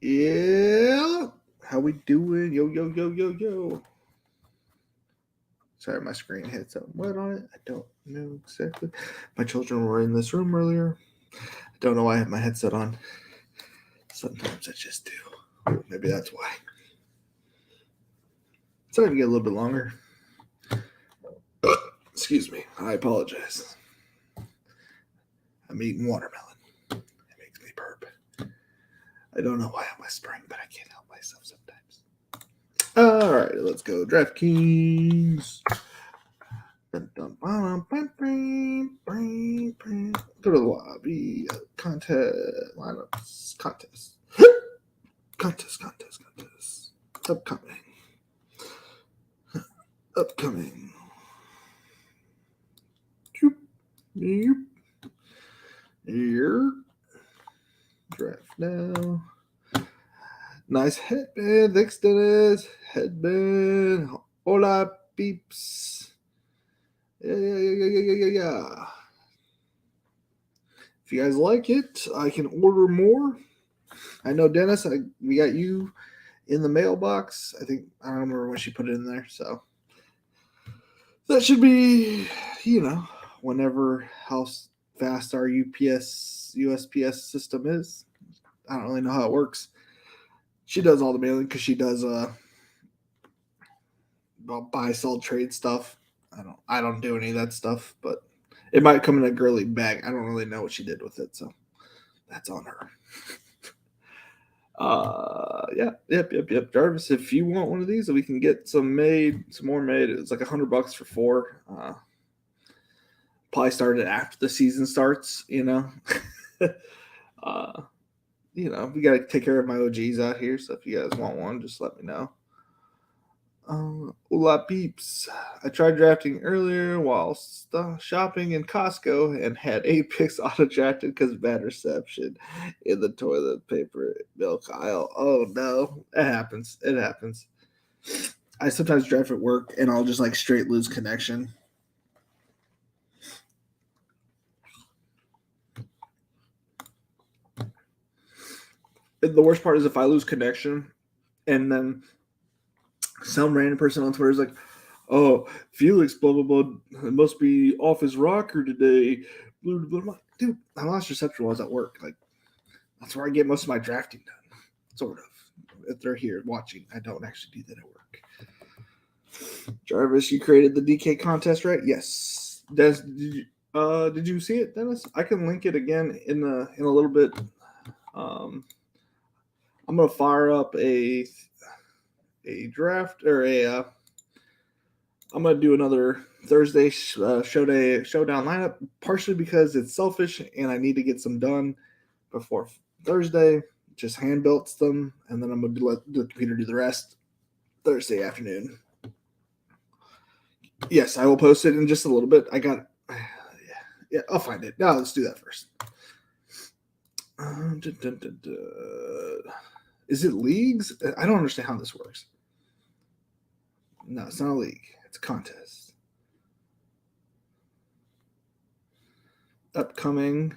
Yeah. How we doing? Yo. Sorry, my screen had something wet on it. I don't know exactly. My children were in this room earlier. I don't know why I have my headset on. Sometimes I just do. Maybe that's why. It's starting to get a little bit longer. Excuse me. I apologize. I'm eating watermelon. It makes me burp. I don't know why I'm whispering, but I can't help myself sometimes. All right, let's go. Draftkings. Go to the lobby. Contest. Lineups. Contest. Contest. Upcoming. Here. Draft now. Nice headband. Thanks, Dennis. Headband. Hola, peeps. Yeah. If you guys like it, I can order more. I know, Dennis, we got you in the mailbox. I don't remember when she put it in there. So that should be, whenever how fast our USPS system is. I don't really know how it works. She does all the mailing because she does buy, sell, trade stuff. I don't do any of that stuff, but it might come in a girly bag. I don't really know what she did with it, so that's on her. Yep. Jarvis, if you want one of these, we can get some more made. It's like $100 for 4. Probably started after the season starts, we got to take care of my OGs out here. So if you guys want one, just let me know. Hola peeps. I tried drafting earlier while shopping in Costco and had 8 picks auto-drafted because of bad reception in the toilet paper milk aisle. Oh no, it happens. I sometimes draft at work and I'll just straight lose connection. The worst part is if I lose connection and then some random person on Twitter is like, "Oh, Felix, blah blah blah, must be off his rocker today." Blah, blah, blah. Dude, I lost reception while I was at work. That's where I get most of my drafting done. Sort of. If they're here watching, I don't actually do that at work. Jarvis, you created the DK contest, right? Yes. Des, did you see it, Dennis? I can link it again in a little bit. I'm gonna fire up a draft or I'm gonna do another Thursday showdown lineup, partially because it's selfish and I need to get some done before Thursday. Just hand built them, and then I'm gonna let the computer do the rest Thursday afternoon. Yes, I will post it in just a little bit. I got, yeah, I'll find it. Now let's do that first. Is it leagues? I don't understand how this works. No, it's not a league. It's a contest. Upcoming.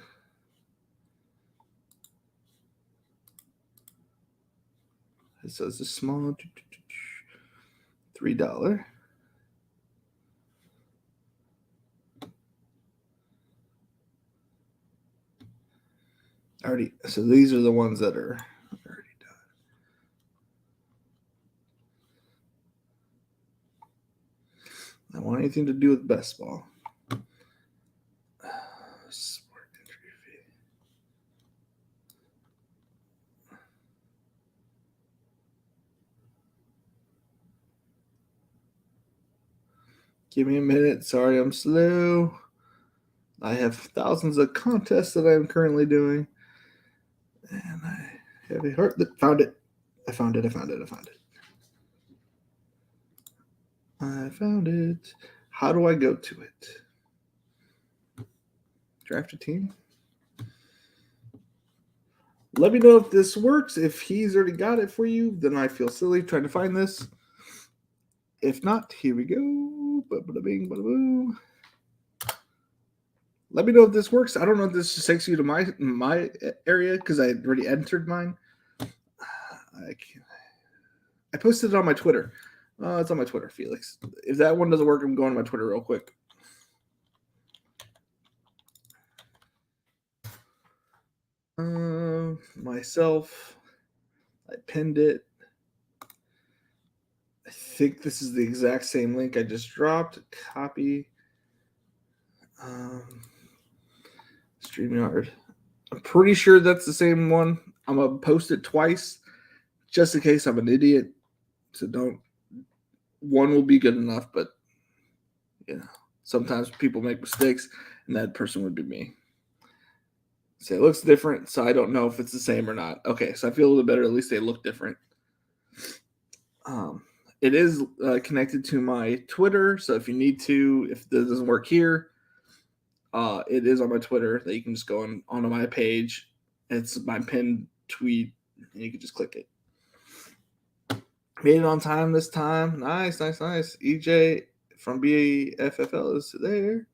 It says a small $3. So these are the ones that are already done. I don't want anything to do with best ball. Sport entry fee. Give me a minute. Sorry, I'm slow. I have thousands of contests that I'm currently doing. And I have a heart that found it. I found it. How do I go to it? Draft a team? Let me know if this works. If he's already got it for you, then I feel silly trying to find this. If not, here we go. Bada bing, bada boom. Let me know if this works. I don't know if this just takes you to my area because I already entered mine. I posted it on my Twitter. It's on my Twitter, Felix. If that one doesn't work, I'm going to my Twitter real quick. Myself, I pinned it. I think this is the exact same link I just dropped. Copy. StreamYard. I'm pretty sure that's the same one. I'm going to post it twice just in case I'm an idiot. So don't. One will be good enough, but sometimes people make mistakes, and that person would be me. So it looks different, so I don't know if it's the same or not. Okay, so I feel a little better. At least they look different. It is connected to my Twitter, so if you need to, if this doesn't work here, it is on my Twitter that you can just go onto my page. It's my pinned tweet, and you can just click it. Made it on time this time. Nice. EJ from BFFL is there.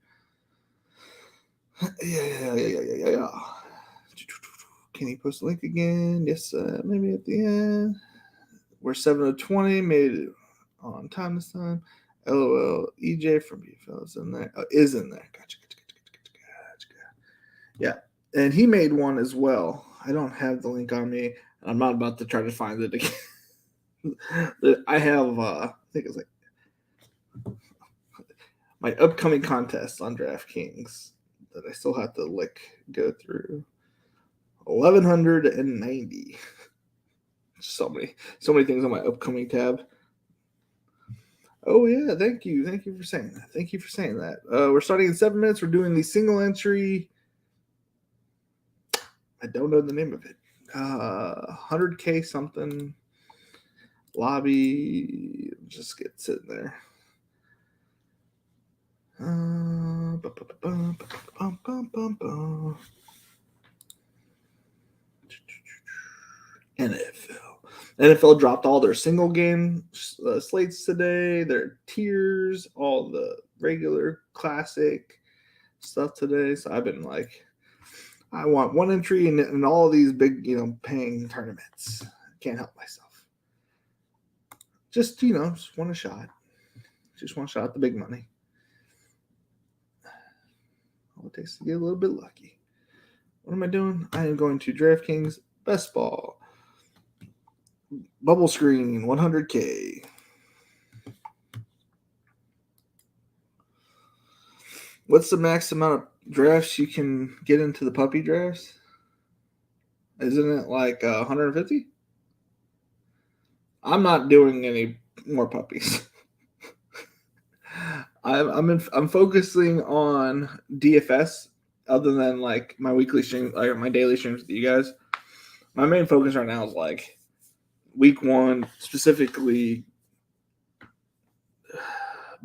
Yeah. Can he post a link again? Yes, maybe at the end. We're 7:20. Made it on time this time. LOL. EJ from BFFL is in there. Is in there. Gotcha. Yeah, and he made one as well. I don't have the link on me. I'm not about to try to find it again. I have, I think it's like my upcoming contest on Draftkings that I still have to go through. 1,190. So many things on my upcoming tab. Oh yeah, thank you for saying that. We're starting in 7 minutes. We're doing the single entry. I don't know the name of it. 100K something. Lobby. Just get sitting there. NFL dropped all their single game slates today, their tiers, all the regular classic stuff today. So I've been like, I want one entry in all of these big, paying tournaments. Can't help myself. Just want a shot. Just want a shot at the big money. All it takes to get a little bit lucky. What am I doing? I am going to Draftkings Best Ball. Bubble screen, 100K. What's the max amount of drafts you can get into the puppy drafts? Isn't it like 150? I'm not doing any more puppies. I'm focusing on DFS other than like my weekly stream, like my daily streams with you guys. My main focus right now is like week 1, specifically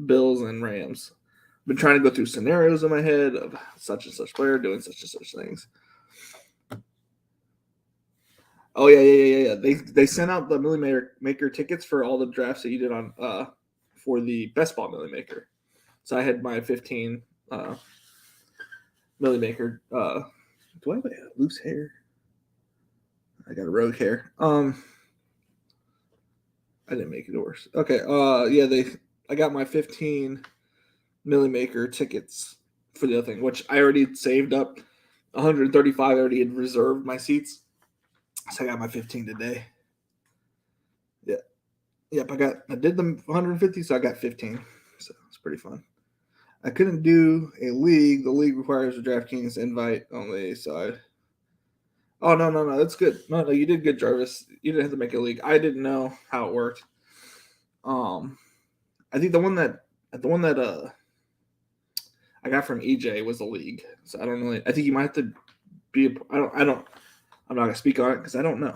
Bills and Rams. I've been trying to go through scenarios in my head of such and such player doing such and such things. Oh yeah. They sent out the Millie Maker tickets for all the drafts that you did on for the Best Ball Millie Maker. So I had my 15 Millie Maker. Do I have loose hair? I got a rogue hair. I didn't make it worse. Okay. I got my 15 Millie Maker tickets for the other thing, which I already saved up 135. I already had reserved my seats. So I got my 15 today. Yeah. Yep, I did the 150, so I got 15. So it's pretty fun. I couldn't do a league. The league requires a DraftKings invite only, so Oh, no, that's good. No, you did good, Jarvis. You didn't have to make a league. I didn't know how it worked. I think the one that I got from EJ was a league. So I don't really. I think you might have to be. I'm not gonna speak on it because I don't know.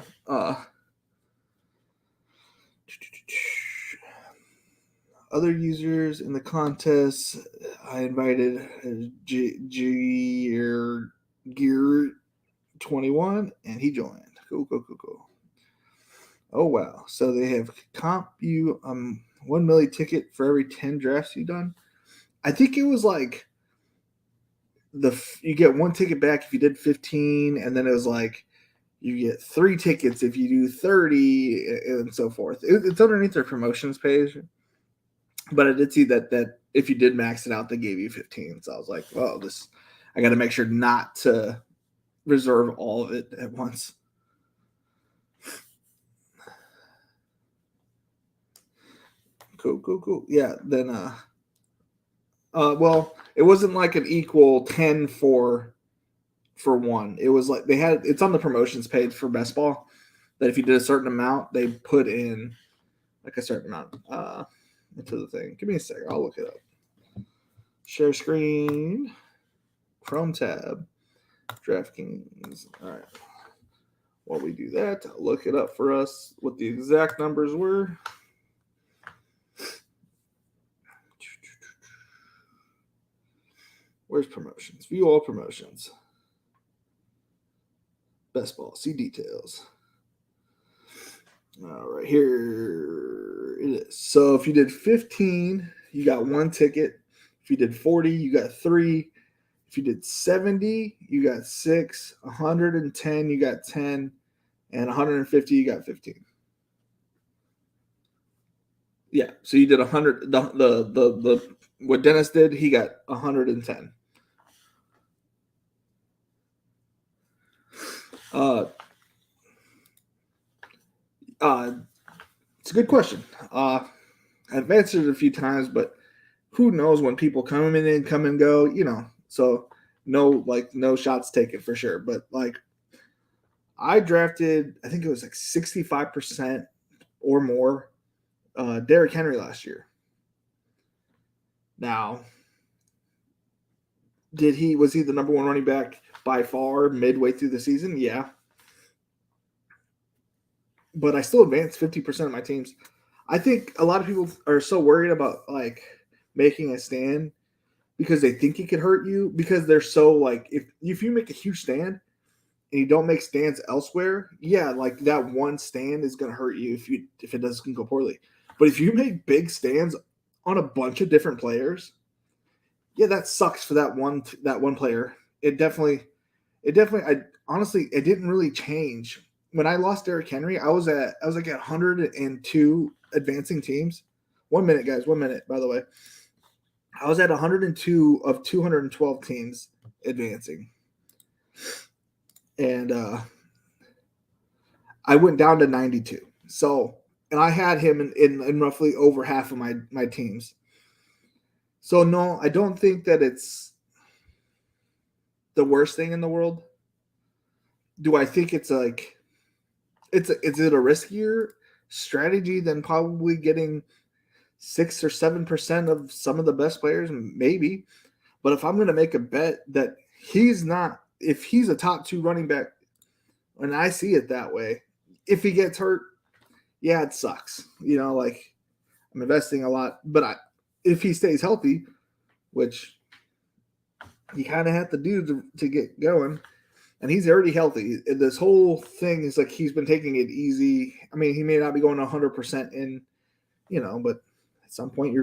Other users in the contest, I invited Gear 21, and he joined. Cool. Oh wow! So they have comp you 1 milli ticket for every 10 drafts you've done. I think it was like you get one ticket back if you did 15, and then it was like You get 3 tickets if you do 30 and so forth. It's underneath their promotions page. But I did see that if you did max it out, they gave you 15. So I was like, well, I got to make sure not to reserve all of it at once. Cool. Yeah, then well, it wasn't like an equal 10 for one. It was like it's on the promotions page for best ball that if you did a certain amount, they put in like a certain amount into the thing. Give me a second. I'll look it up. Share screen, Chrome tab, Draftkings. All right. While we do that, I'll look it up for us what the exact numbers were. Where's promotions? View all promotions. Best ball. See details. All right, here it is. So if you did 15, you got 1 ticket. If you did 40, you got 3. If you did 70, you got 6. 110, you got 10. And 150, you got 15. Yeah, so you did 100. The what Dennis did, he got 110. It's a good question. I've answered it a few times, but who knows when people come in and come and go, so no shots taken for sure. But like I drafted, I think it was like 65% or more Derrick Henry last year. Now, was he the number 1 running back by far midway through the season? Yeah. But I still advanced 50% of my teams. I think a lot of people are so worried about like making a stand because they think it could hurt you because they're so like if you make a huge stand and you don't make stands elsewhere, yeah, like that one stand is going to hurt you if it doesn't go poorly. But if you make big stands on a bunch of different players, yeah, that sucks for that one player. It definitely I honestly it didn't really change. When I lost Derrick Henry, I was like at 102 advancing teams. 1 minute, guys. 1 minute, by the way. I was at 102 of 212 teams advancing. And I went down to 92. So, and I had him in roughly over half of my teams. So, no, I don't think that it's the worst thing in the world. Do I think it's like is it a riskier strategy than probably getting 6 or 7% of some of the best players? Maybe. But if I'm going to make a bet that if he's a top 2 running back, and I see it that way, if he gets hurt, yeah, it sucks. Like I'm investing a lot, but if he stays healthy, which you kind of have to do to get going, and he's already healthy. This whole thing is like he's been taking it easy. I mean, he may not be going 100% in, but at some point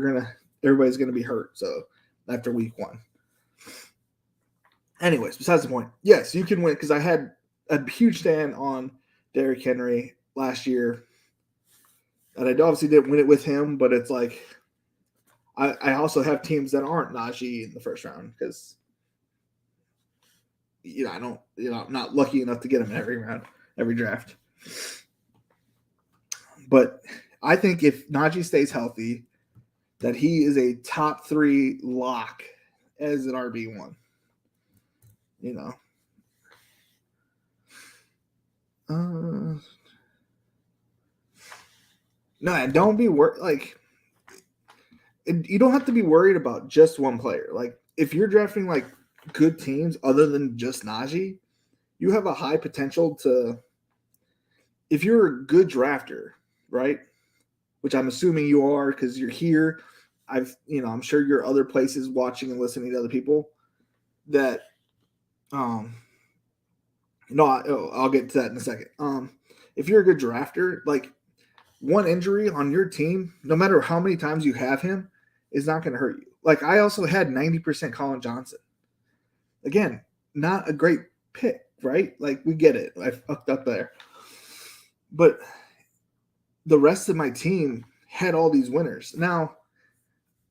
everybody's gonna be hurt. So after week 1. Anyways, besides the point, yes, you can win because I had a huge stand on Derrick Henry last year, and I obviously didn't win it with him. But it's like I also have teams that aren't Najee in the first round because. I'm not lucky enough to get him every round, every draft. But I think if Najee stays healthy, that he is a top 3 lock as an RB1. No, don't be worried. Like, you don't have to be worried about just one player. Like, if you're drafting like good teams other than just Najee, you have a high potential to, if you're a good drafter, right? Which I'm assuming you are because you're here. I'm sure you're other places watching and listening to other people that, I'll get to that in a second. If you're a good drafter, like one injury on your team, no matter how many times you have him, is not going to hurt you. Like I also had 90% Colin Johnson. Again, not a great pick, right? Like, we get it. I fucked up there. But the rest of my team had all these winners. Now,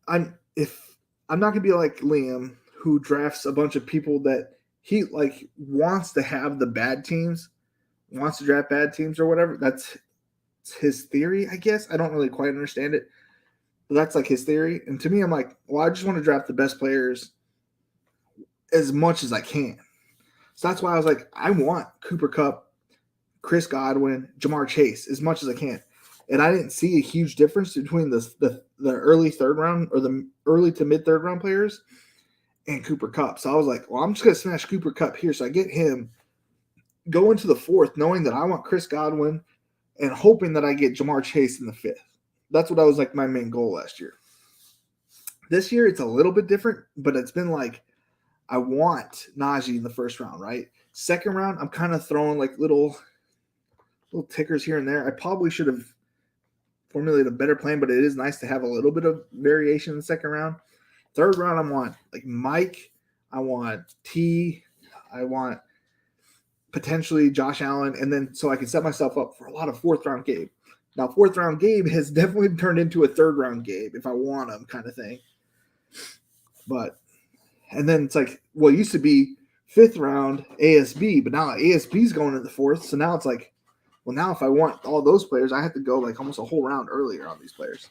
I'm not gonna be like Liam, who drafts a bunch of people that he like wants to have the bad teams, wants to draft bad teams or whatever. That's his theory, I guess. I don't really quite understand it, but that's like his theory. And to me, I'm like, well, I just want to draft the best players as much as I can. So that's why I was like, I want Cooper Kupp, Chris Godwin, Jamar Chase as much as I can. And I didn't see a huge difference between the early third round or the early to mid third round players and Cooper Kupp. So I was like, well, I'm just going to smash Cooper Kupp here. So I get him, go into the fourth, knowing that I want Chris Godwin and hoping that I get Jamar Chase in the fifth. That's what I was like my main goal last year. This year, it's a little bit different, but it's been like, I want Najee in the first round, right? Second round, I'm kind of throwing like little tickers here and there. I probably should have formulated a better plan, but it is nice to have a little bit of variation in the second round. Third round, I want like Mike. I want T. I want potentially Josh Allen. And then so I can set myself up for a lot of fourth round Gabe. Now, fourth round Gabe has definitely turned into a third round Gabe if I want him kind of thing. But, and then it's like, well, it used to be fifth round ASB, but now ASB is going into the fourth. So now it's like, well, now if I want all those players, I have to go like almost a whole round earlier on these players.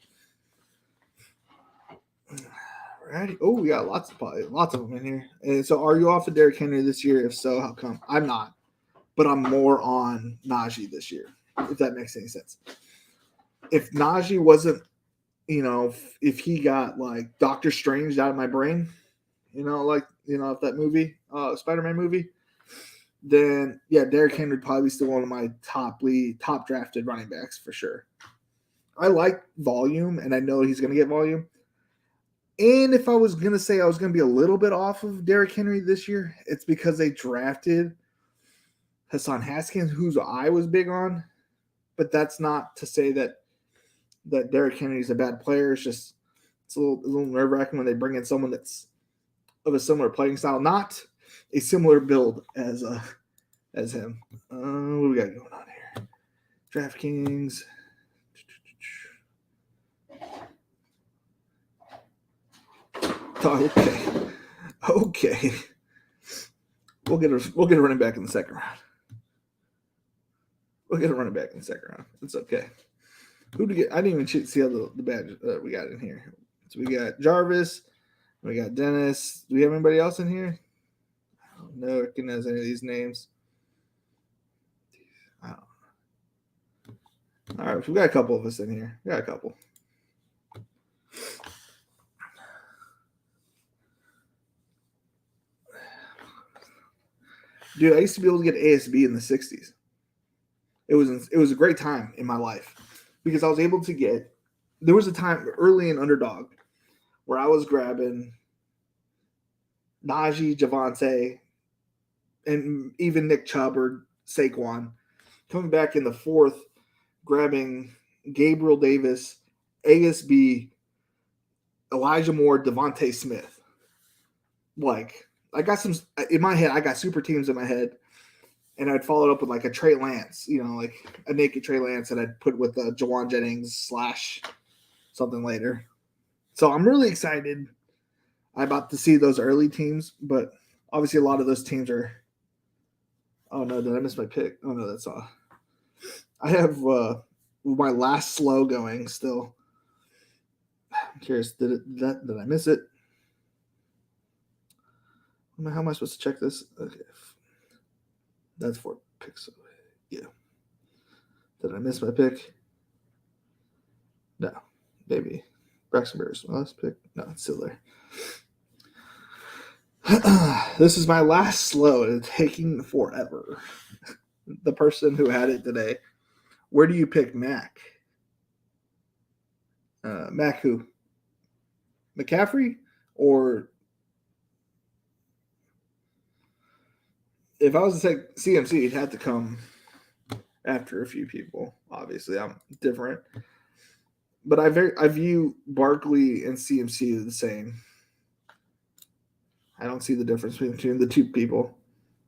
Alrighty. Oh, we got lots of them in here. And so, are you off of Derrick Henry this year? If so, how come? I'm not, but I'm more on Najee this year. If that makes any sense. If Najee wasn't, if he got like Doctor Strange out of my brain, if that movie, Spider-Man movie, then yeah, Derrick Henry would probably be still one of my top drafted running backs for sure. I like volume, and I know he's going to get volume. And if I was going to say I was going to be a little bit off of Derrick Henry this year, it's because they drafted Hassan Haskins, whose I was big on. But that's not to say that Derrick Henry is a bad player. It's just it's a little nerve-wracking when they bring in someone that's of a similar playing style, not a similar build as him. What do we got going on here? Draftkings. Okay. We'll get a running back in the second round. It's okay. Who do we get? I didn't even see how the badge we got in here. So we got Jarvis. We got Dennis. Do we have anybody else in here? I don't know. I recognize any of these names. I don't know. All right. So we got a couple of us in here. We got a couple. Dude, I used to be able to get ASB in the 60s. It was a great time in my life because I was able to get. There was a time early in Underdog where I was grabbing Najee, Javonte, and even Nick Chubb or Saquon. Coming back in the fourth, grabbing Gabriel Davis, ASB, Elijah Moore, Devontae Smith. Like, I got some in my head. I got super teams in my head, and I'd follow it up with like a Trey Lance, like a naked Trey Lance that I'd put with Jawan Jennings / something later. So I'm really excited about to see those early teams, but obviously a lot of those teams are. Oh no, did I miss my pick? Oh no, that's all. I have my last slow going still. I'm curious, did I miss it? How am I supposed to check this? Okay. That's 4 picks away. Yeah. Did I miss my pick? No. Maybe. Braxton Bears, my last pick. No, it's still there. This is my last slow. It's taking forever. The person who had it today. Where do you pick Mac? Mac who? McCaffrey? Or if I was to take CMC, it'd have to come after a few people. Obviously, I'm different. But I view Barkley and CMC as the same. I don't see the difference between the two people.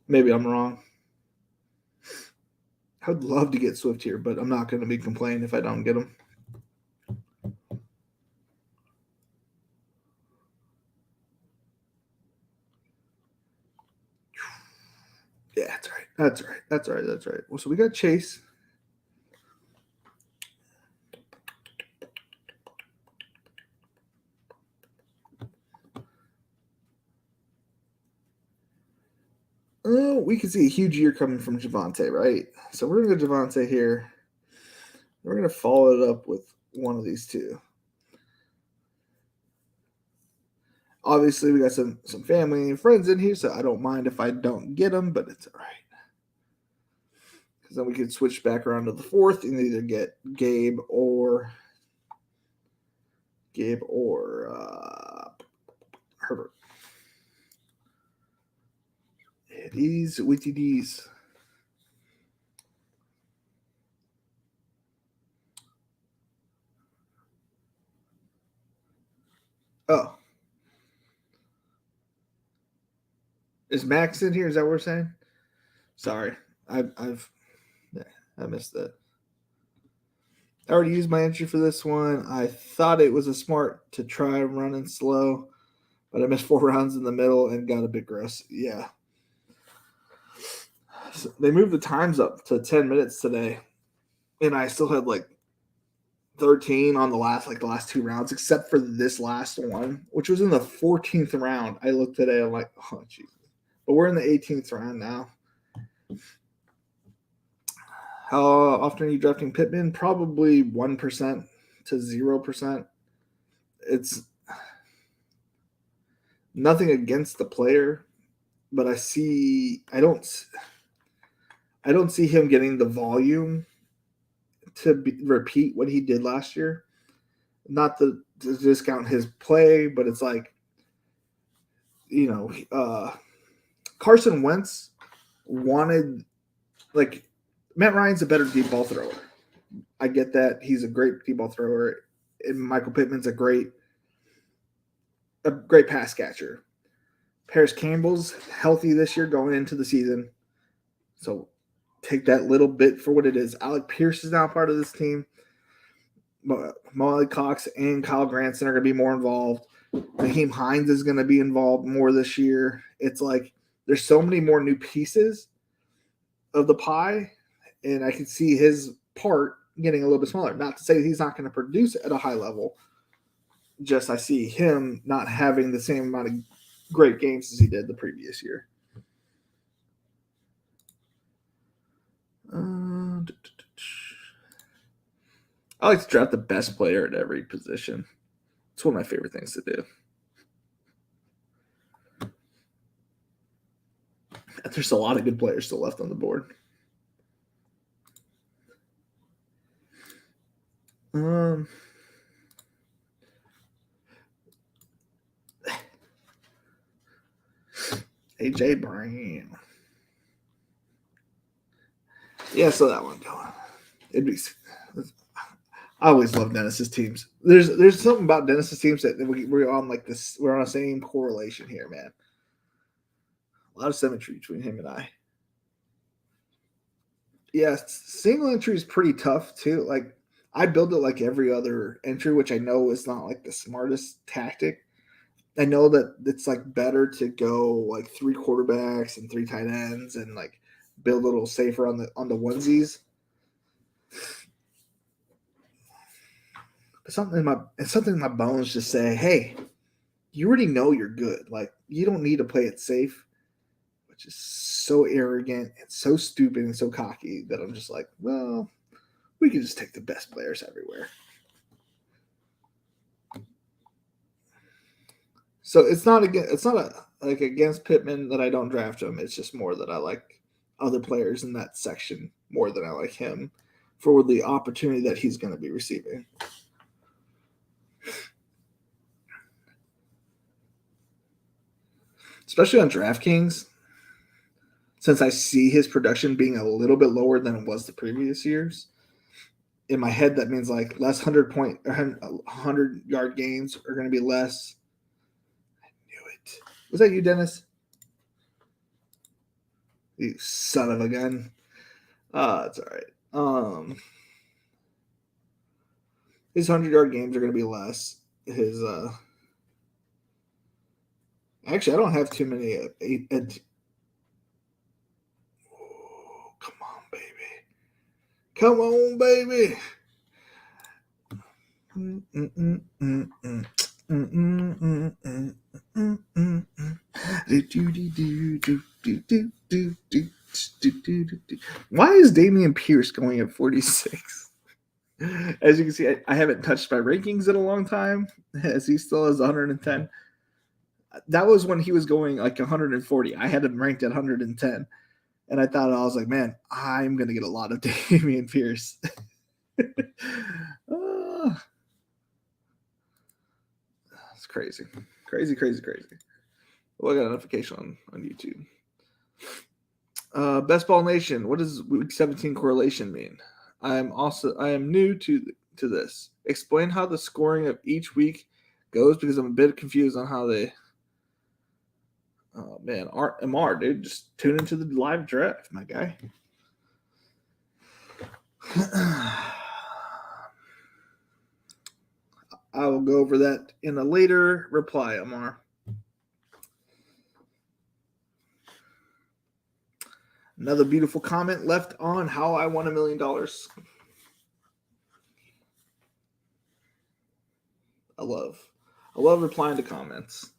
Maybe I'm wrong. I would love to get Swift here, but I'm not going to be complaining if I don't get him. Yeah, that's right. That's right. That's right. That's right. Well, so we got Chase. Oh, we can see a huge year coming from Javonte, right? So we're going to go Javonte here. We're going to follow it up with one of these two. Obviously, we got some family and friends in here, so I don't mind if I don't get them, but it's all right. Because then we can switch back around to the fourth and either get Gabe or Herbert. These witty D's. Oh. Is Max in here? Is that what we're saying? Sorry. I missed that. I already used my entry for this one. I thought it was a smart to try running slow, but I missed 4 rounds in the middle and got a bit gross. Yeah. So they moved the times up to 10 minutes today, and I still had like 13 on the last 2 rounds, except for this last one, which was in the 14th round. I looked today, I'm like, oh jeez. But we're in the 18th round now. How often are you drafting Pittman? Probably 1% to 0%. It's nothing against the player, but I don't see him getting the volume to repeat what he did last year. Not to discount his play, but it's like, Carson Wentz wanted, like, Matt Ryan's a better deep ball thrower. I get that. He's a great deep ball thrower. And Michael Pittman's a great pass catcher. Paris Campbell's healthy this year going into the season. So take that little bit for what it is. Alec Pierce is now part of this team. Molly Cox and Kyle Granson are going to be more involved. Naheem Hines is going to be involved more this year. It's like there's so many more new pieces of the pie, and I can see his part getting a little bit smaller. Not to say he's not going to produce at a high level. Just I see him not having the same amount of great games as he did the previous year. I like to draft the best player at every position. It's one of my favorite things to do. There's a lot of good players still left on the board. AJ Brown. Yeah, so that one going. It'd be. I always love Dennis's teams. There's something about Dennis's teams that we're on like this. We're on the same correlation here, man. A lot of symmetry between him and I. Yeah, single entry is pretty tough too. Like I build it like every other entry, which I know is not like the smartest tactic. I know that it's like better to go like 3 quarterbacks and 3 tight ends and like build a little safer on the onesies. But something in my bones just say, hey, you already know you're good. Like you don't need to play it safe, which is so arrogant and so stupid and so cocky that I'm just like, well, we can just take the best players everywhere. So it's not against Pittman that I don't draft him. It's just more that I like other players in that section more than I like him for the opportunity that he's going to be receiving. Especially on Draftkings, since I see his production being a little bit lower than it was the previous years. In my head, that means like less 100-yard gains are going to be less. I knew it. Was that you, Dennis? You son of a gun. It's all right. His 100-yard games are going to be less. His actually, I don't have too many. Come on, baby. Come on, baby. Why is Damian Pierce going at 46? As you can see, I haven't touched my rankings in a long time, as he still has 110. That was when he was going like 140. I had him ranked at 110. And I was like, man, I'm going to get a lot of Damian Pierce. It's crazy. Crazy. Well, I got a notification on YouTube. Best Ball Nation, what does week 17 correlation mean? I am new to this. Explain how the scoring of each week goes, because I'm a bit confused on how they. Oh man, MR, dude, just tune into the live draft, my guy. I will go over that in a later reply, MR. Another beautiful comment left on how I won $1 million. I love replying to comments.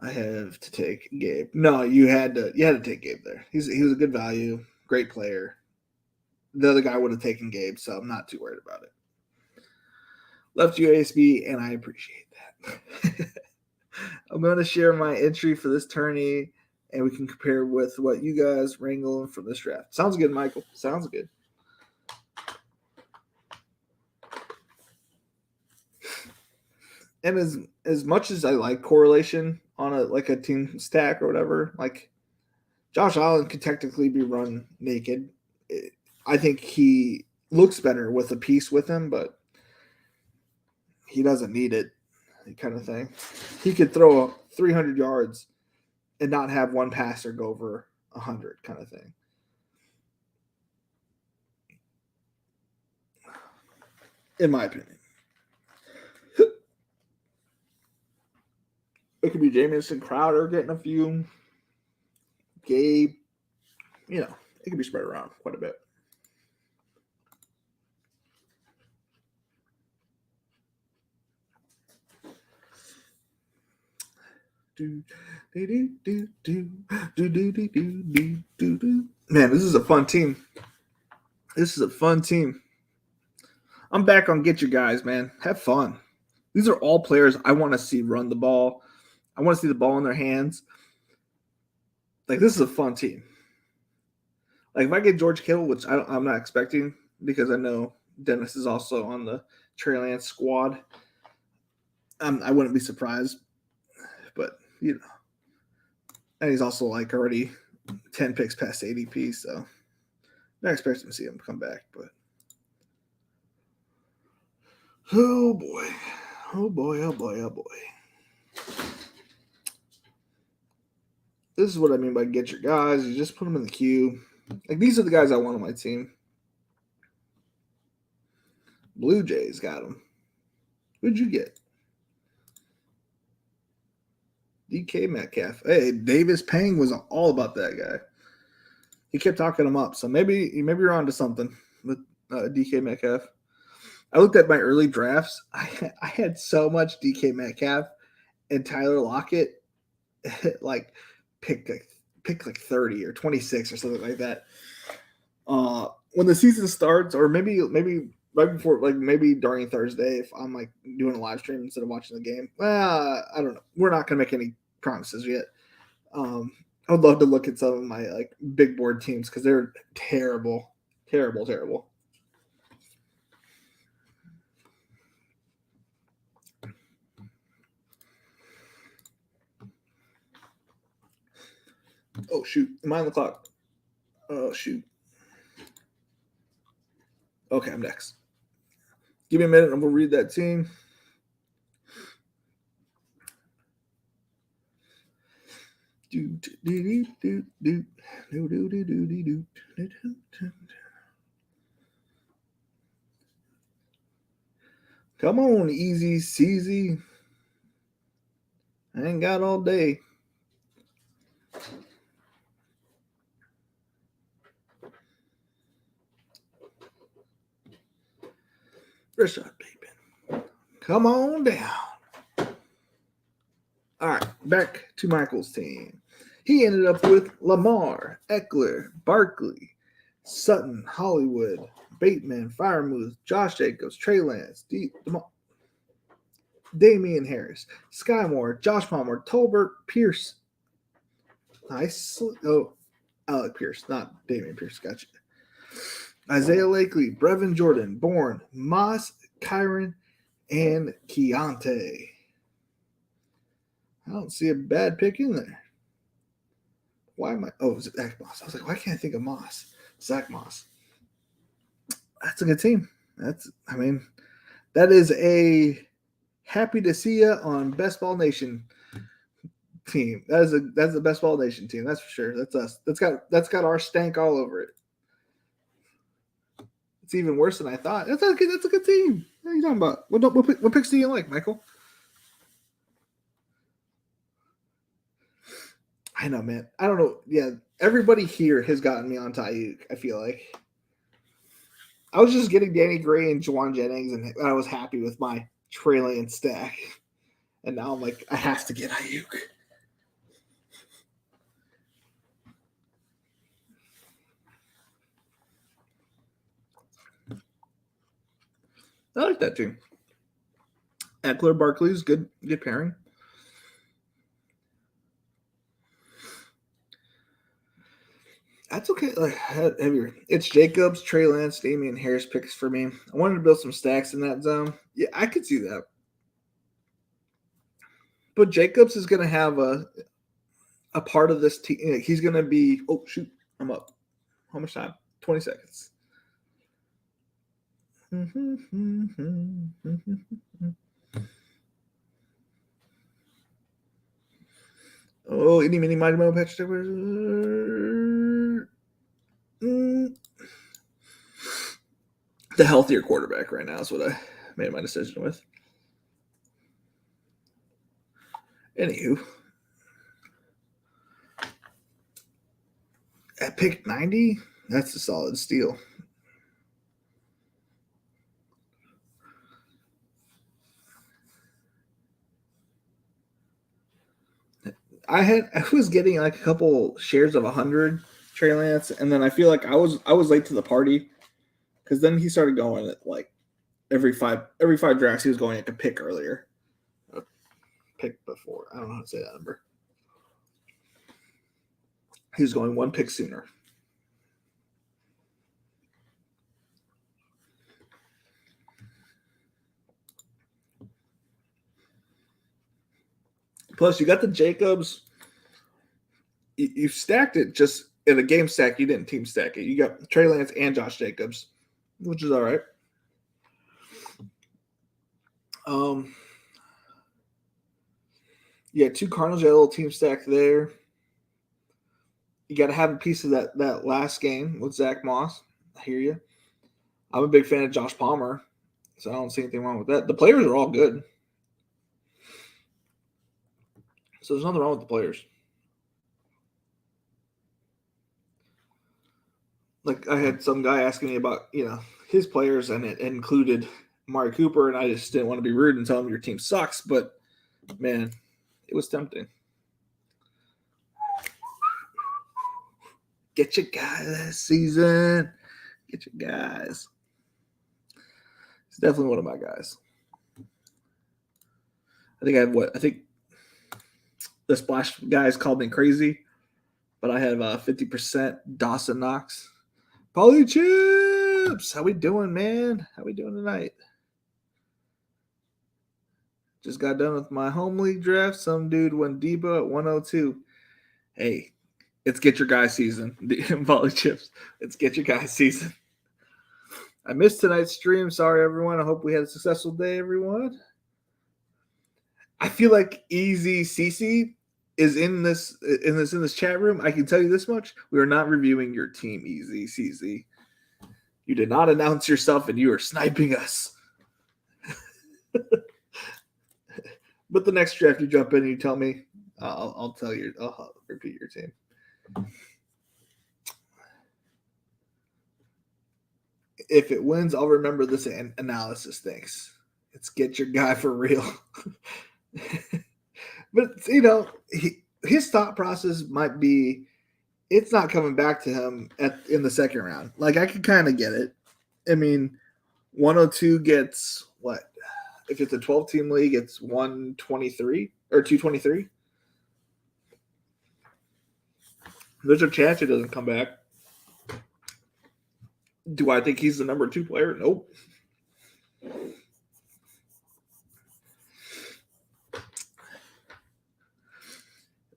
I have to take Gabe. No, you had to take Gabe there. He was a good value, great player. The other guy would have taken Gabe, so I'm not too worried about it. Left UASB, and I appreciate that. I'm going to share my entry for this tourney, and we can compare with what you guys wrangle from this draft. Sounds good, Michael. Sounds good. And as much as I like correlation on a team stack or whatever, like Josh Allen could technically be run naked. I think he looks better with a piece with him, but he doesn't need it, kind of thing. He could throw 300 yards and not have one passer go over 100, kind of thing. In my opinion. It could be Jamison Crowder getting a few. Gabe. It could be spread around quite a bit. Man, this is a fun team. I'm back on Get Your Guys, man. Have fun. These are all players I want to see run the ball. I want to see the ball in their hands. Like, this is a fun team. Like, if I get George Kittle, which I'm not expecting, because I know Dennis is also on the Trey Lance squad, I wouldn't be surprised. But, and he's also like already 10 picks past ADP, so not expecting to see him come back. But oh boy. This is what I mean by get your guys. You just put them in the queue. Like, these are the guys I want on my team. Blue Jays got them. Who'd you get? DK Metcalf. Hey, Davis Pang was all about that guy. He kept talking him up. So maybe you're onto something with DK Metcalf. I looked at my early drafts. I had so much DK Metcalf, and Tyler Lockett like picked like 30 or 26 or something like that. When the season starts, or maybe right before, like maybe during Thursday, if I'm like doing a live stream instead of watching the game, I don't know. We're not gonna make any promises yet. I would love to look at some of my like big board teams because they're terrible. Oh shoot! Am I on the clock? Oh shoot! Okay, I'm next. Give me a minute and we'll read that team. Come on, easy CZ. I ain't got all day. Rashad Bateman. Come on down. All right, back to Michael's team. He ended up with Lamar, Eckler, Barkley, Sutton, Hollywood, Bateman, Firemouth, Josh Jacobs, Trey Lance, Damian Harris, Sky Moore, Josh Palmer, Tolbert, Pierce. Alec Pierce, not Damian Pierce. Gotcha. Isaiah Lakely, Brevin Jordan, Bourne, Moss, Kyron, and Keontae. I don't see a bad pick in there. Why am I? Oh, is it Zach Moss? I was like, why can't I think of Moss? Zach Moss. That's a good team. That is a happy to see you on Best Ball Nation team. That's the Best Ball Nation team. That's for sure. That's us. That's got our stank all over it. It's even worse than I thought. That's a good team. What are you talking about? What picks do you like, Michael? I know, man. I don't know. Yeah, everybody here has gotten me on Ayuk, I feel like. I was just getting Danny Gray and Juwan Jennings, and I was happy with my Trey Lance stack. And now I'm like, I have to get Ayuk. I like that team. Eckler, Barkley's good pairing. That's okay. Like heavier. It's Jacobs, Trey Lance, Damien Harris picks for me. I wanted to build some stacks in that zone. Yeah, I could see that. But Jacobs is going to have a part of this team. He's going to be. Oh shoot! I'm up. How much time? 20 seconds. Oh, any mini mighty mo patch. The healthier quarterback right now is what I made my decision with. Anywho, at pick 90, that's a solid steal. I was getting like a couple shares of 100 Trey Lance, and then I feel like I was late to the party because then he started going at like every five drafts he was going like a pick earlier, a pick before. I don't know how to say that number. He was going one pick sooner. Plus, you got the Jacobs. You stacked it just in a game stack. You didn't team stack it. You got Trey Lance and Josh Jacobs, which is all right. Yeah, two Cardinals. You got a little team stack there. You got to have a piece of that last game with Zach Moss. I hear you. I'm a big fan of Josh Palmer, so I don't see anything wrong with that. The players are all good. So there's nothing wrong with the players. Like I had some guy asking me about, his players, and it included Amari Cooper, and I just didn't want to be rude and tell him your team sucks, but man, it was tempting. Get your guy last season. Get your guys. It's definitely one of my guys. I think the Splash guys called me crazy, but I have 50% Dawson Knox. Polly Chips, how we doing, man? How we doing tonight? Just got done with my home league draft. Some dude went Debo at 102. Hey, it's get your guy season. Polly Chips, it's get your guy season. I missed tonight's stream. Sorry, everyone. I hope we had a successful day, everyone. I feel like Easy CC is in this chat room, I can tell you this much: we are not reviewing your team, Easy CZ. You did not announce yourself, and you are sniping us. But the next draft, you jump in and you tell me, I'll tell you. I'll repeat your team. If it wins, I'll remember this analysis. Thanks. It's get your guy for real. But his thought process might be, it's not coming back to him in the second round. Like, I can kind of get it. I mean, 102 gets what? If it's a 12-team league, it's 123 or 223. There's a chance it doesn't come back. Do I think he's the number 2 player? Nope.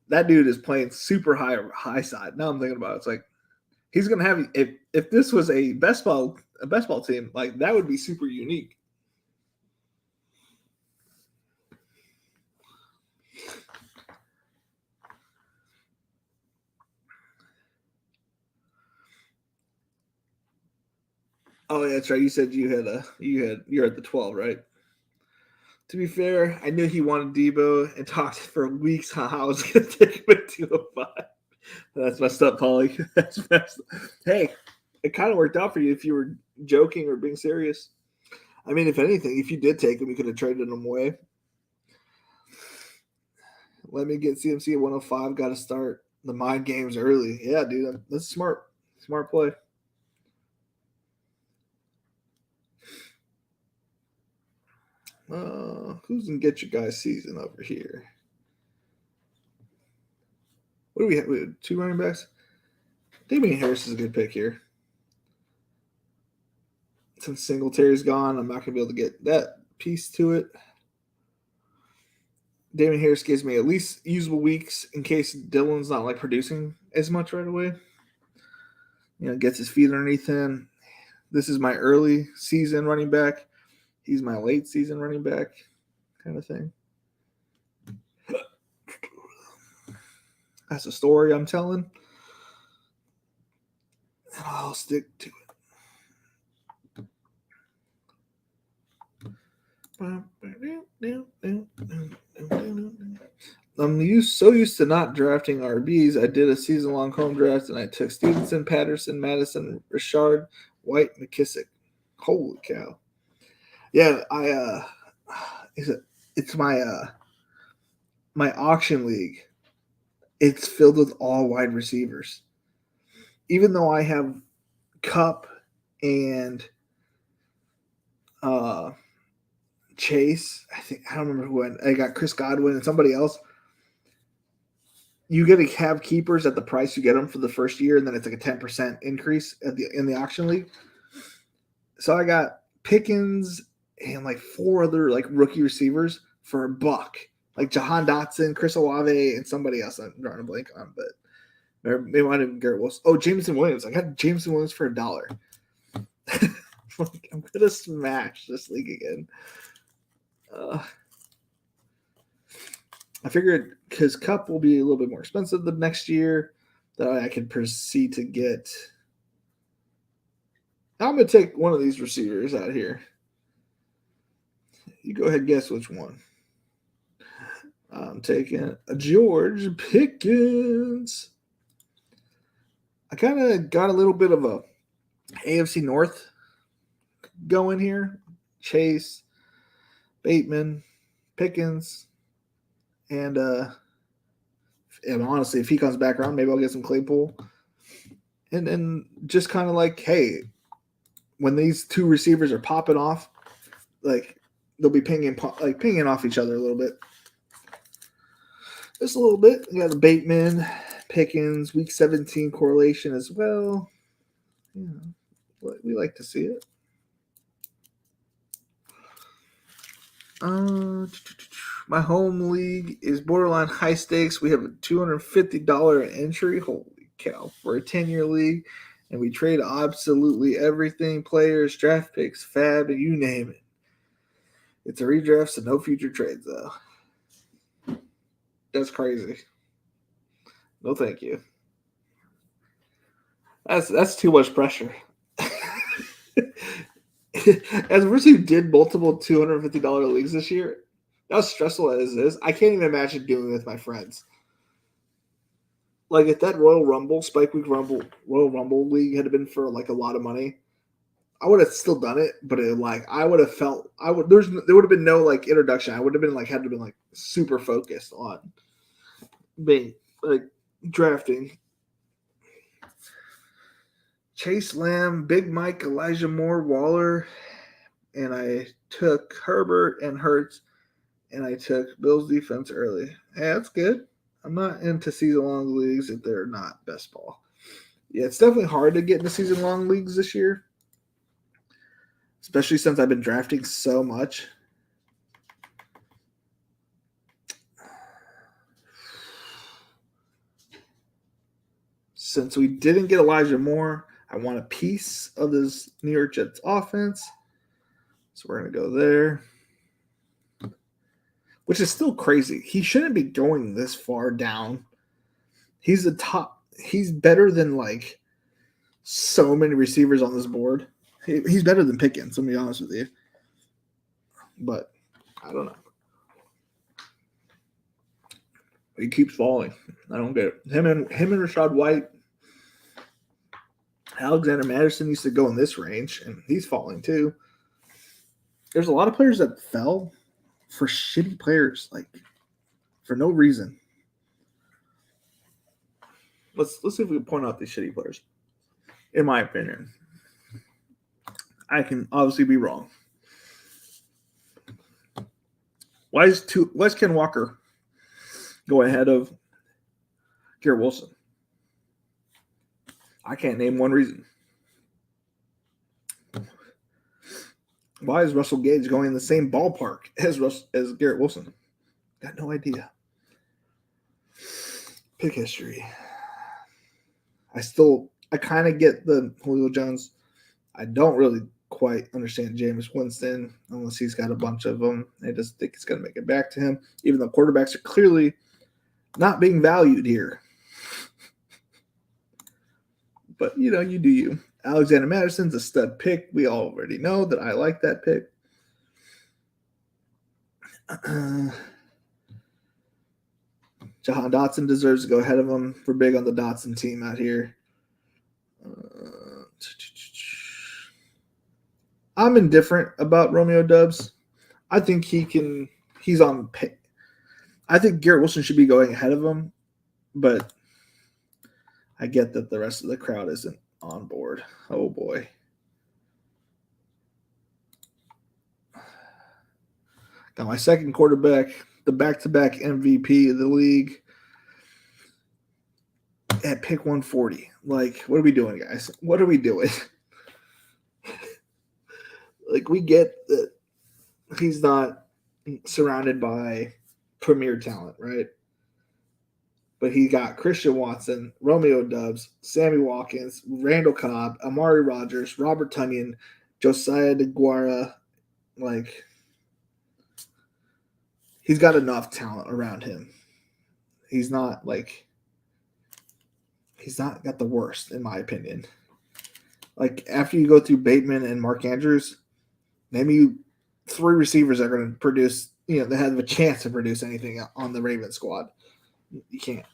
That dude is playing super high side. Now I'm thinking about it. It's like he's gonna have, if this was a best ball team, like that would be super unique. Oh, yeah, that's right. You said you're at the 12, right? To be fair, I knew he wanted Debo and talked for weeks on how I was going to take him at 205. That's messed up, Paulie. That's messed up. Hey, it kind of worked out for you if you were joking or being serious. I mean, if anything, if you did take him, you could have traded him away. Let me get CMC at 105. Got to start the mind games early. Yeah, dude, that's smart. Smart play. Who's gonna get your guys' season over here? What do we have? We have 2 running backs. Damien Harris is a good pick here. Since Singletary's gone, I'm not gonna be able to get that piece to it. Damien Harris gives me at least usable weeks in case Dylan's not like producing as much right away. Gets his feet underneath him. This is my early season running back. He's my late season running back, kind of thing. That's a story I'm telling, and I'll stick to it. I'm so used to not drafting RBs. I did a season-long home draft, and I took Stevenson, Patterson, Madison, Richard, White, McKissick. Holy cow! Yeah, it's my auction league. It's filled with all wide receivers. Even though I have Cup and Chase, I don't remember who I got, Chris Godwin and somebody else. You get to have keepers at the price you get them for the first year, and then it's like a 10% increase in the auction league. So I got Pickens and like 4 other like rookie receivers for $1, like Jahan Dotson, Chris Olave, and somebody else I'm drawing a blank on, but maybe might have been Garrett Wilson. Oh, Jameson Williams. I got Jameson Williams for $1. I'm gonna smash this league again. I figured because Cup will be a little bit more expensive the next year, that I can proceed to get. I'm going to take one of these receivers out here. You go ahead and guess which one. I'm taking a George Pickens. I kind of got a little bit of a AFC North going here. Chase, Bateman, Pickens, and honestly, if he comes back around, maybe I'll get some Claypool. And just kind of like, hey, when these 2 receivers are popping off, like they'll be pinging off each other a little bit. Just a little bit. We got the Bateman, Pickens, week 17 correlation as well. We like to see it. My home league is borderline high stakes. We have a $250 entry. Holy cow. For a 10-year league. And we trade absolutely everything. Players, draft picks, fab, and you name it. It's a redraft, so no future trades, though. That's crazy. No, thank you. That's too much pressure. As a person who did multiple $250 leagues this year, as stressful as it is, I can't even imagine doing it with my friends. Like if that Royal Rumble, Spike Week Rumble, Royal Rumble league had been for like a lot of money, I would have still done it, but I would have felt there would have been no like introduction. I would have been like had to been like super focused on being like drafting. Chase Lamb, Big Mike, Elijah Moore, Waller, and I took Herbert and Hurts, and I took Bills defense early. Yeah, that's good. I'm not into season-long leagues if they're not best ball. Yeah, it's definitely hard to get into season-long leagues this year, especially since I've been drafting so much. Since we didn't get Elijah Moore, I want a piece of this New York Jets offense. So we're going to go there. Which is still crazy. He shouldn't be going this far down. He's the top. He's better than like so many receivers on this board. He's better than Pickens, let me be honest with you. But I don't know. He keeps falling. I don't get it. Him and Rashad White, Alexander Madison used to go in this range, and he's falling too. There's a lot of players that fell for shitty players, like for no reason. Let's see if we can point out these shitty players. In my opinion, I can obviously be wrong. Why is Ken Walker go ahead of Garrett Wilson? I can't name one reason. Why is Russell Gage going in the same ballpark as Garrett Wilson? Got no idea. Pick history. I kind of get the Julio Jones. I don't really quite understand Jameis Winston unless he's got a bunch of them. I just think it's going to make it back to him, even though quarterbacks are clearly not being valued here. But, you do you. Alexander Madison's a stud pick. We already know that I like that pick. Jahan Dotson deserves to go ahead of him. We're big on the Dotson team out here. I'm indifferent about Romeo Doubs. I think he's on pay. I think Garrett Wilson should be going ahead of him, but I get that the rest of the crowd isn't on board. Oh boy. Got my second quarterback, the back-to-back MVP of the league at pick 140. Like, what are we doing, guys? What are we doing? Like, we get that he's not surrounded by premier talent, right? But he got Christian Watson, Romeo Doubs, Sammy Watkins, Randall Cobb, Amari Rodgers, Robert Tonyan, Josiah DeGuara. Like, he's got enough talent around him. He's not got the worst, in my opinion. Like, after you go through Bateman and Mark Andrews, name you 3 receivers that are going to produce, they have a chance to produce anything on the Ravens squad. You can't.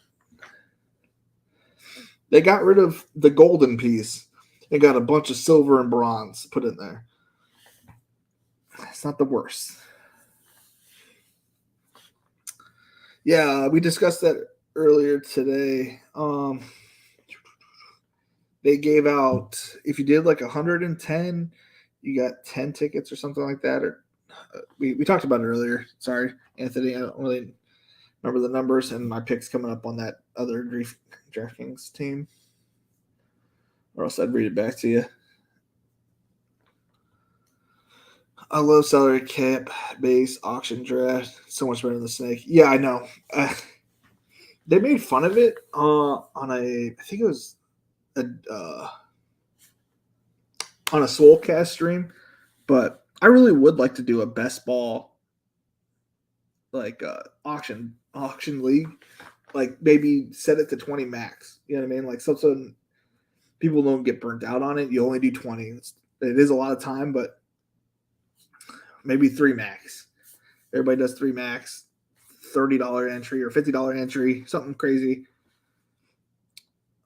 They got rid of the golden piece and got a bunch of silver and bronze put in there. It's not the worst. Yeah, we discussed that earlier today. They gave out, if you did like 110, you got 10 tickets or something like that. Or we talked about it earlier. Sorry, Anthony. I don't really remember the numbers, and my pick's coming up on that other Draftkings team. Or else I'd read it back to you. I love salary cap, base, auction draft. So much better than the snake. Yeah, I know. They made fun of it on I think it was on a Soulcast stream, but I really would like to do a best ball auction league like maybe set it to 20 max. You know what I mean? Like something people don't get burnt out on it. You only do 20. It is a lot of time, but maybe 3 max. Everybody does 3 max, $30 entry or $50 entry, something crazy.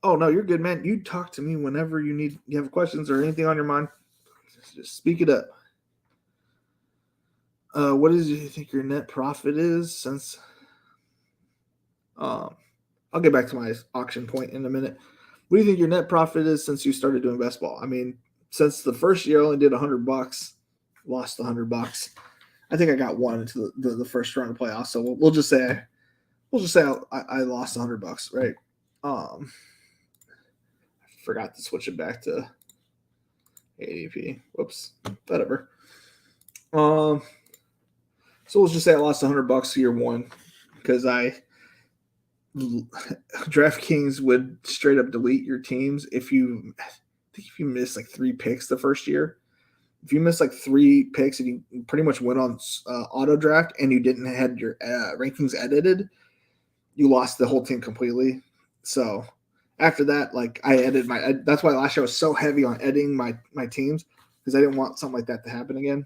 Oh no, you're good, man. You talk to me whenever you have questions or anything on your mind. Just speak it up. What do you think your net profit is since? I'll get back to my auction point in a minute. What do you think your net profit is since you started doing best ball? I mean, since the first year I only did $100, lost $100. I think I got one into the first round of playoffs. So we'll just say I lost $100, right? I forgot to switch it back to ADP. Whoops, whatever. So let's just say I lost $100 year one because Draftkings would straight up delete your teams if you miss like 3 picks the first year. If you miss like 3 picks and you pretty much went on auto draft and you didn't have your rankings edited, you lost the whole team completely. So after that, like I edited that's why last year I was so heavy on editing my teams because I didn't want something like that to happen again.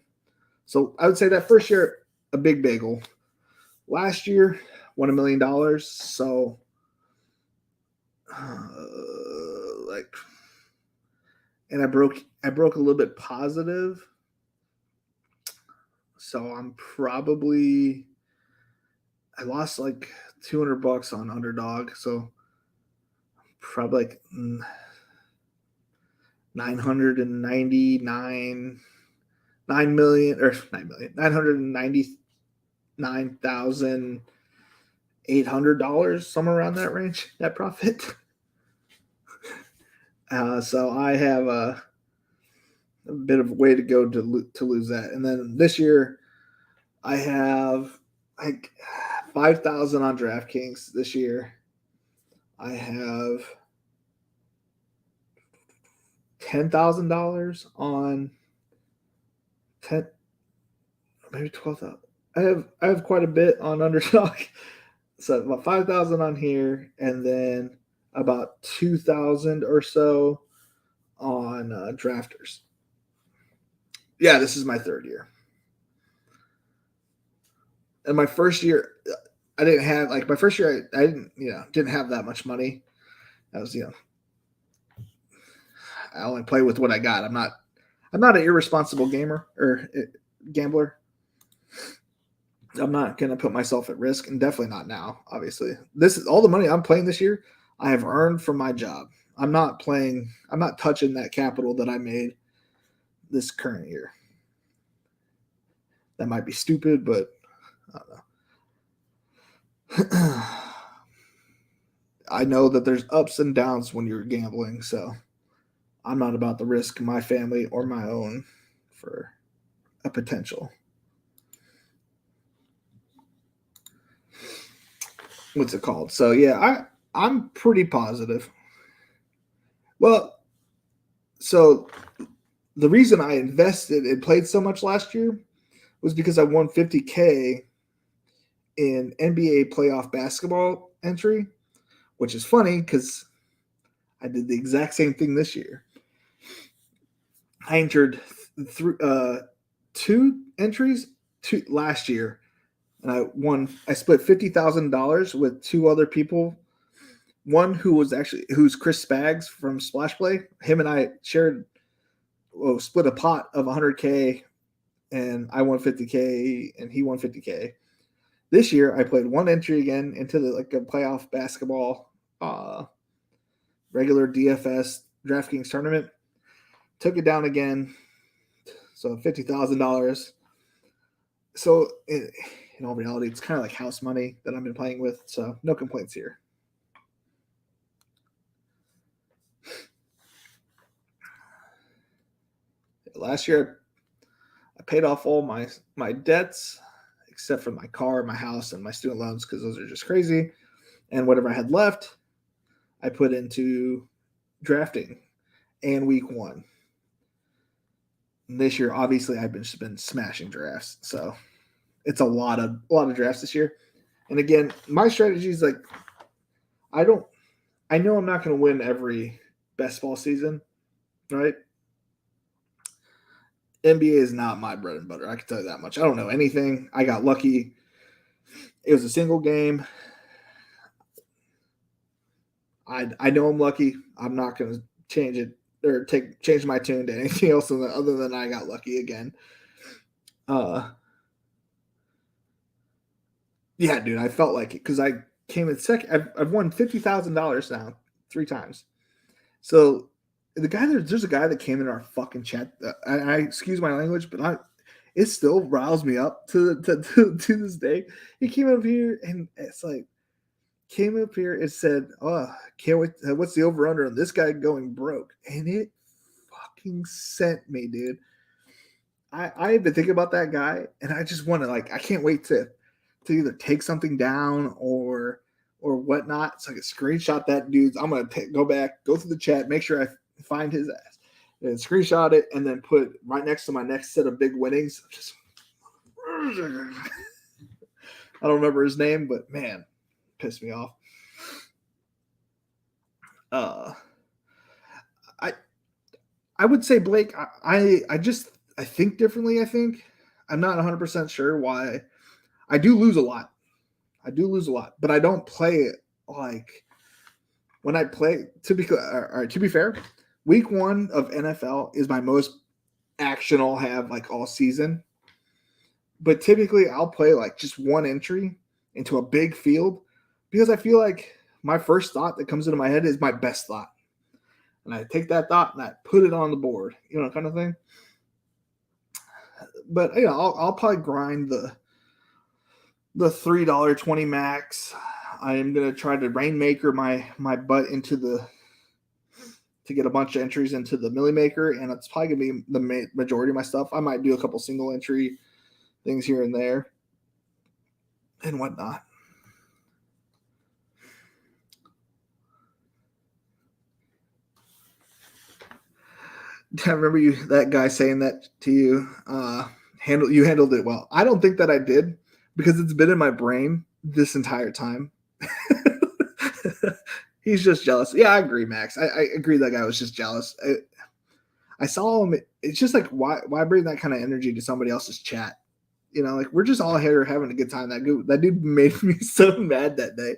So I would say that first year, a big bagel. Last year, won $1 million. So and I broke a little bit positive. So I lost like $200 on underdog. So probably like 999,800, somewhere around that range, net profit. So I have a bit of a way to go to lose that. And then this year, I have like 5,000 on DraftKings this year. I have $10,000 on maybe 12,000. I have quite a bit on underdog. So about 5,000 on here, and then about 2,000 or so on drafters. Yeah, this is my 3rd year. And my first year, I didn't have I didn't have that much money. I was, I only play with what I got. I'm not an irresponsible gamer or gambler. I'm not going to put myself at risk, and definitely not now. Obviously, this is all the money I'm playing this year. I have earned from my job. I'm not touching that capital that I made this current year. That might be stupid, but I don't know. I know that there's ups and downs when you're gambling, so I'm not about to risk my family or my own for a potential. What's it called? So yeah, I'm pretty positive. Well, so the reason I invested and played so much last year was because I won $50K in NBA playoff basketball entry, which is funny because I did the exact same thing this year. I entered 2 entries last year, and I split $50,000 with 2 other people. One who's Chris Spags from Splash Play. Him and I split a pot of $100K, and I won $50K, and he won $50K. This year, I played 1 entry again into a playoff basketball, regular DFS DraftKings tournament. Took it down again, so $50,000. So in all reality, it's kind of like house money that I've been playing with, so no complaints here. Last year, I paid off all my debts, except for my car, my house, and my student loans, because those are just crazy. And whatever I had left, I put into drafting and week 1. And this year, obviously, I've been smashing drafts, so it's a lot of drafts this year. And again, my strategy is I know I'm not going to win every best ball season, right? NBA is not my bread and butter. I can tell you that much. I don't know anything. I got lucky. It was a single game. I know I'm lucky. I'm not going to change it or change my tune to anything else other than I got lucky again. Yeah, dude, I felt like it because I came in second. I've won $50,000 now 3 times. So there's a guy that came in our fucking chat. I excuse my language, but it still riles me up to this day. He came up here and it's like came up here and said, "Oh, can't wait. What's the over under on this guy going broke?" And it fucking sent me, dude. I've been thinking about that guy, and I just want to I can't wait to either take something down or whatnot, so I can screenshot that dude's. I'm gonna go back, go through the chat, make sure I find his ass, and screenshot it, and then put right next to my next set of big winnings. Just I don't remember his name, but man, pissed me off. I would say Blake. I think differently. I think I'm not 100% sure why. I do lose a lot. But I don't play it like when I play. To be fair, week 1 of NFL is my most action I'll have all season. But typically, I'll play just one entry into a big field because I feel like my first thought that comes into my head is my best thought, and I take that thought and I put it on the board, kind of thing. But I'll probably grind the $3.20 max. I am gonna try to rainmaker my butt to get a bunch of entries into the Millie Maker, and it's probably gonna be the majority of my stuff. I might do a couple single entry things here and there and whatnot. I remember that guy saying that to you. You handled it well. I don't think that I did because it's been in my brain this entire time. He's just jealous. Yeah, I agree, Max. I agree that guy was just jealous. I saw him. It's just why bring that kind of energy to somebody else's chat? We're just all here having a good time. That dude made me so mad that day.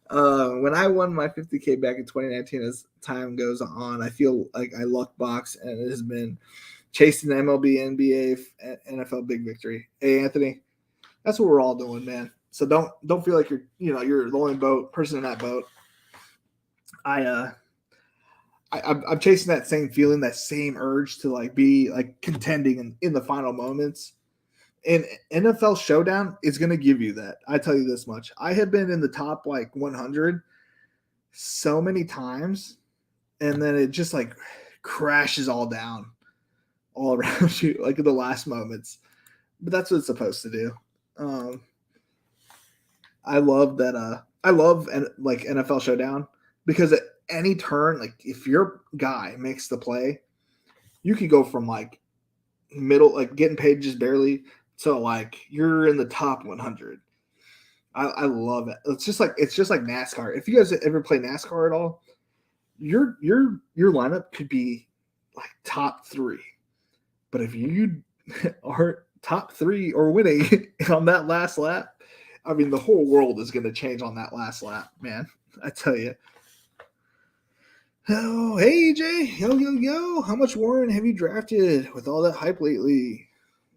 When I won my 50K back in 2019, as time goes on, I feel like I luck box, and it has been chasing the MLB, NBA, NFL big victory. Hey, Anthony, that's what we're all doing, man. So don't feel like you're the only person in that boat. I'm chasing that same feeling, that same urge to be contending in the final moments. And NFL Showdown is going to give you that. I tell you this much. I have been in the top 100 so many times, and then it just crashes all down all around you in the last moments. But that's what it's supposed to do. I love that. I love NFL Showdown because at any turn, if your guy makes the play, you could go from middle, getting paid just barely, to you're in the top 100. I love it. It's just like NASCAR. If you guys ever play NASCAR at all, your lineup could be top 3, but if you are top 3 or winning on that last lap, I mean the whole world is going to change on that last lap, man. I tell you. Oh, hey AJ, yo! How much Warren have you drafted with all that hype lately?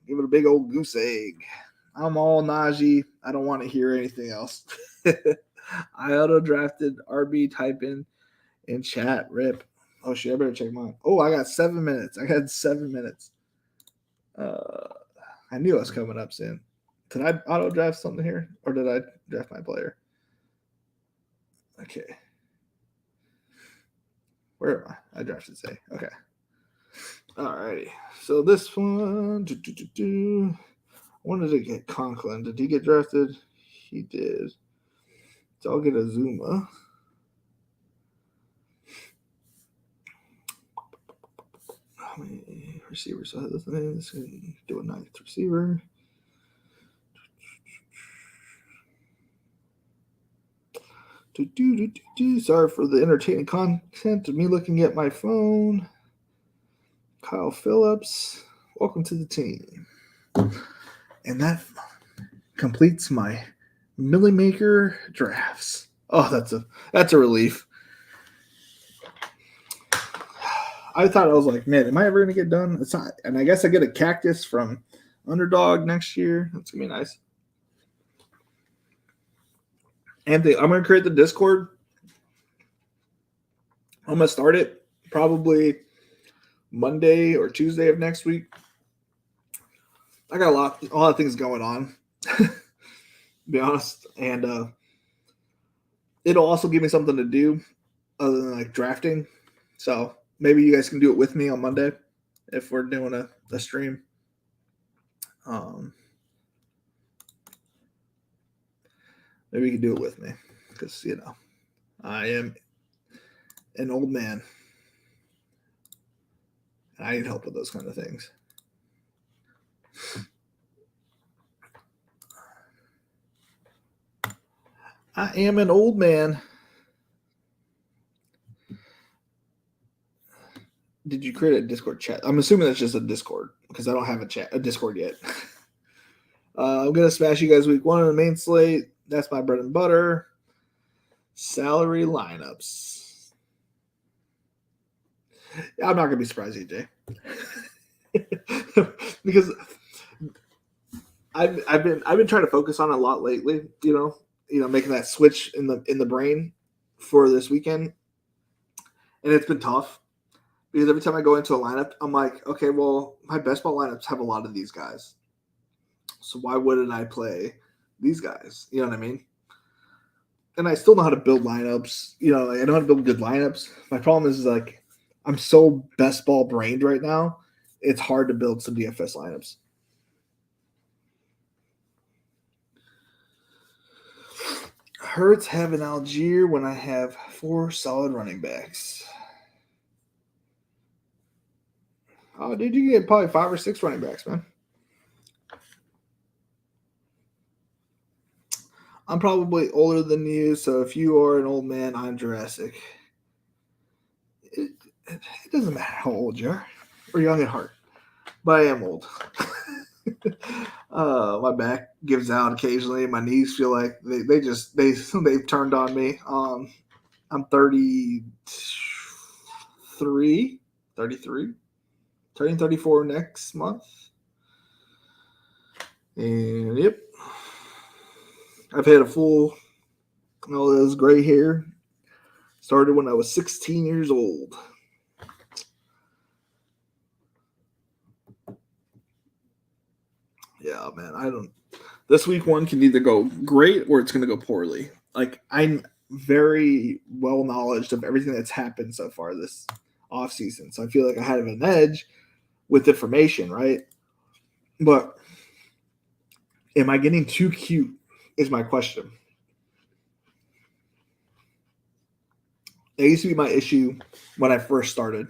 Give it a big old goose egg. I'm all Najee. I don't want to hear anything else. I auto drafted RB. Type in chat. Rip. Oh shit! I better check mine. Oh, I got 7 minutes. I got 7 minutes. I knew I was coming up soon. Did I auto draft something here, or did I draft my player? Okay. Where am I? I drafted say. Okay. Alrighty. So this one. I wanted to get Conklin. Did he get drafted? He did. So I'll get a Zuma. How many receivers? So this can do a 9th receiver. Sorry for the entertaining content of me looking at my phone. Kyle Phillips, welcome to the team. And that completes my Millie Maker drafts. Oh, that's a relief. I thought, I was like, man, am I ever going to get done? It's not. And I guess I get a cactus from Underdog next year. That's going to be nice. Anthony, I'm going to create the Discord. I'm going to start it probably Monday or Tuesday of next week. I got a lot of things going on, to be honest. And it'll also give me something to do other than like drafting. So maybe you guys can do it with me on Monday if we're doing a stream. Maybe you can do it with me because, you know, I am an old man. And I need help with those kind of things. I am an old man. Did you create a Discord chat? I'm assuming that's just a Discord because I don't have a Discord yet. I'm going to smash you guys week 1 on the main slate. That's my bread and butter. Salary lineups. I'm not going to be surprised, EJ. Because I've been trying to focus on it a lot lately, you know, making that switch in the brain for this weekend. And it's been tough because every time I go into a lineup, I'm like, okay, well, my best ball lineups have a lot of these guys. So why wouldn't I play these guys? You know what I mean? And I still know how to build lineups. You know, I know how to build good lineups. My problem is like I'm so best ball brained right now. It's hard to build some DFS lineups. Hurts have an Algier when I have 4 solid running backs. Oh, dude, you get probably 5 or 6 running backs, man. I'm probably older than you, so if you are an old man, I'm Jurassic. It doesn't matter how old you are. We're young at heart. But I am old. My back gives out occasionally. My knees feel like they've turned on me. I'm 33, turning 34 next month. And yep. I've had a full, all those gray hair. Started when I was 16 years old. Yeah, man, this week 1 can either go great or it's going to go poorly. Like, I'm very well knowledge of everything that's happened so far this offseason. So I feel like I have an edge with information, right? But am I getting too cute is my question. That used to be my issue when I first started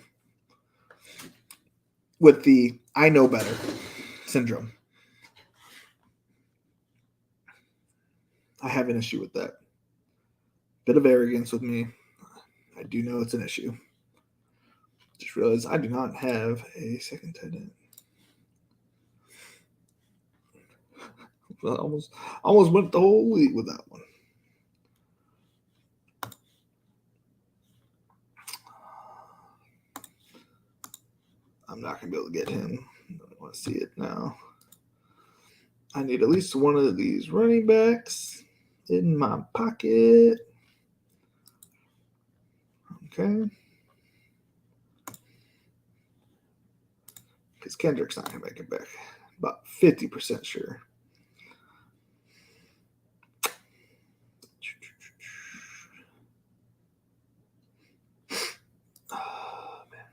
with the I know better syndrome. I have an issue with that. Bit of arrogance with me. I do know it's an issue. Just realized I do not have a second tight end. Well, almost went the whole league with that one. I'm not going to be able to get him. I don't want to see it now. I need at least one of these running backs in my pocket. Okay. Because Kendrick's not going to make it back. About 50% sure. Oh, man.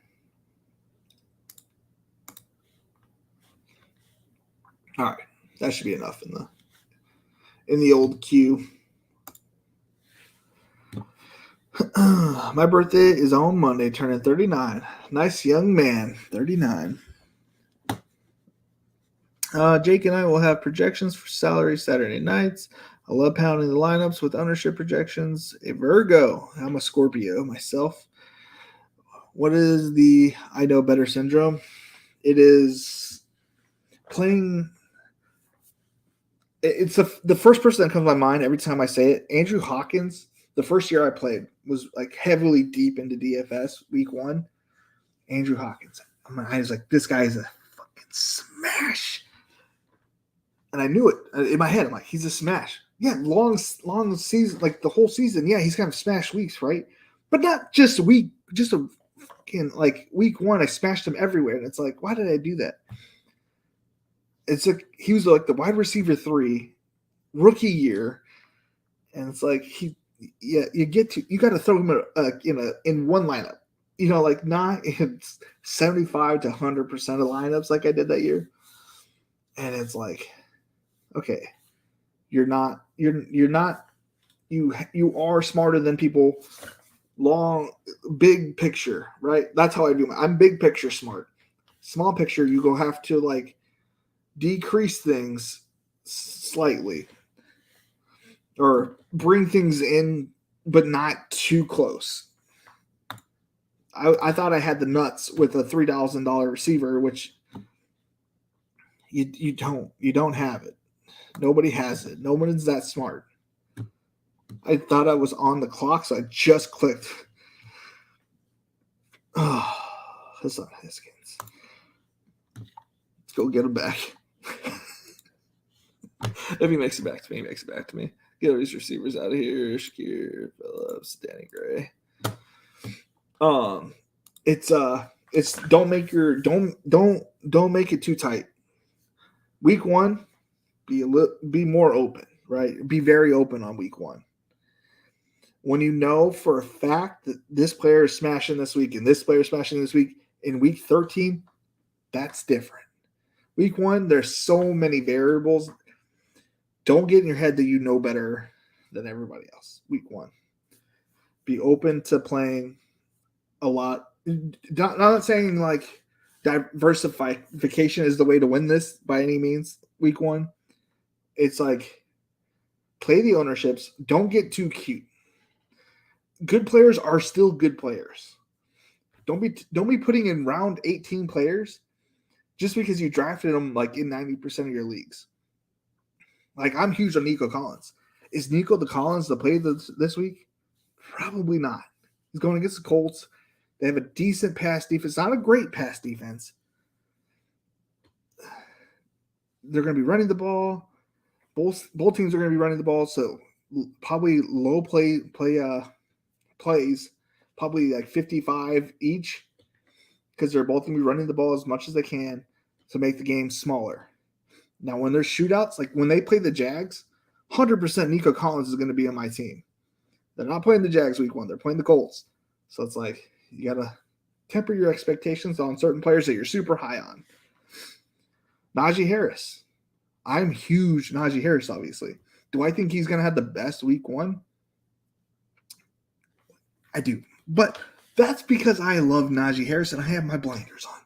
All right. That should be enough in the old queue. My birthday is on Monday, turning 39. Nice young man, 39. Jake and I will have projections for salary Saturday nights. I love pounding the lineups with ownership projections. A Virgo. I'm a Scorpio myself. What is the I know better syndrome? It is playing. It's the first person that comes to my mind every time I say it. Andrew Hawkins. The first year I played was like heavily deep into DFS week 1. Andrew Hawkins. I was like, this guy is a fucking smash. And I knew it in my head. I'm like, he's a smash. Yeah, long season, like the whole season. Yeah, he's kind of smash weeks, right? But not just a fucking like week 1. I smashed him everywhere, and it's like, why did I do that? It's like he was like the wide receiver 3, rookie year, and it's like you got to throw him in one lineup. Like not in 75 to 100% of lineups like I did that year, and it's like, okay, you are smarter than people. Big picture, right? That's how I do. I'm big picture smart. Small picture, you go have to like decrease things slightly or bring things in, but not too close. I thought I had the nuts with a $3,000 receiver, which you don't have it. Nobody has it. No one is that smart. I thought I was on the clock, so I just clicked. Oh, that's not Haskins. Let's go get him back. If he makes it back to me, he makes it back to me. Get all these receivers out of here. Shakir, Phillips, Danny Gray. It's don't make it too tight. Week 1, be more open, right? Be very open on week 1. When you know for a fact that this player is smashing this week and this player is smashing this week, in week 13, that's different. Week 1, there's so many variables. Don't get in your head that you know better than everybody else. Week 1. Be open to playing a lot. Not saying like diversification is the way to win this by any means. Week 1. It's like play the ownerships. Don't get too cute. Good players are still good players. Don't be putting in round 18 players just because you drafted them like in 90% of your leagues. Like I'm huge on Nico Collins. Is Nico the Collins to play this week? Probably not. He's going against the Colts. They have a decent pass defense, not a great pass defense. They're going to be running the ball. Both teams are going to be running the ball, so probably low plays, probably like 55 each, because they're both going to be running the ball as much as they can to make the game smaller. Now, when there's shootouts, like when they play the Jags, 100% Nico Collins is going to be on my team. They're not playing the Jags week 1. They're playing the Colts. So it's like you got to temper your expectations on certain players that you're super high on. Najee Harris. I'm huge Najee Harris, obviously. Do I think he's going to have the best week 1? I do. But that's because I love Najee Harris and I have my blinders on.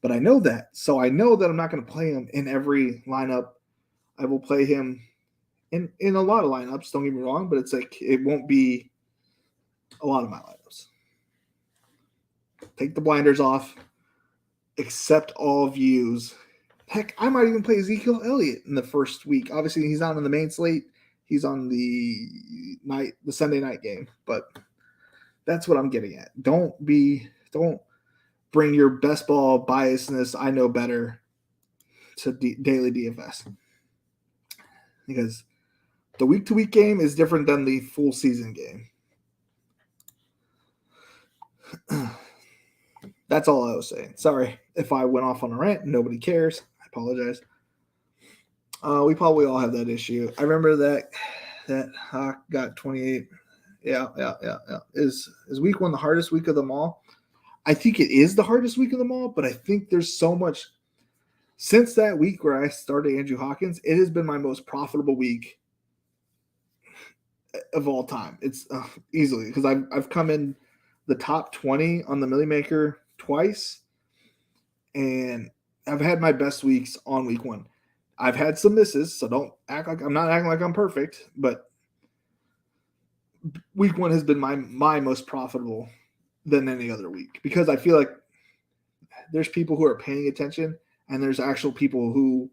But I know that. So I know that I'm not going to play him in every lineup. I will play him in a lot of lineups, don't get me wrong, but it's like it won't be a lot of my lineups. Take the blinders off. Accept all views. Heck, I might even play Ezekiel Elliott in the first week. Obviously, he's not on the main slate. He's on the Sunday night game. But that's what I'm getting at. Don't bring your best ball biasness, I know better, to daily DFS. Because the week-to-week game is different than the full season game. That's all I was saying. Sorry if I went off on a rant. Nobody cares. I apologize. We probably all have that issue. I remember that Hawk got 28. Yeah. Is week 1 the hardest week of them all? I think it is the hardest week of them all, but I think there's so much. Since that week where I started Andrew Hawkins, it has been my most profitable week of all time. It's easily because I've come in the top 20 on the Millie Maker twice, and I've had my best weeks on week 1. I've had some misses, so don't act like I'm not acting like I'm perfect, but week 1 has been my most profitable than any other week because I feel like there's people who are paying attention and there's actual people who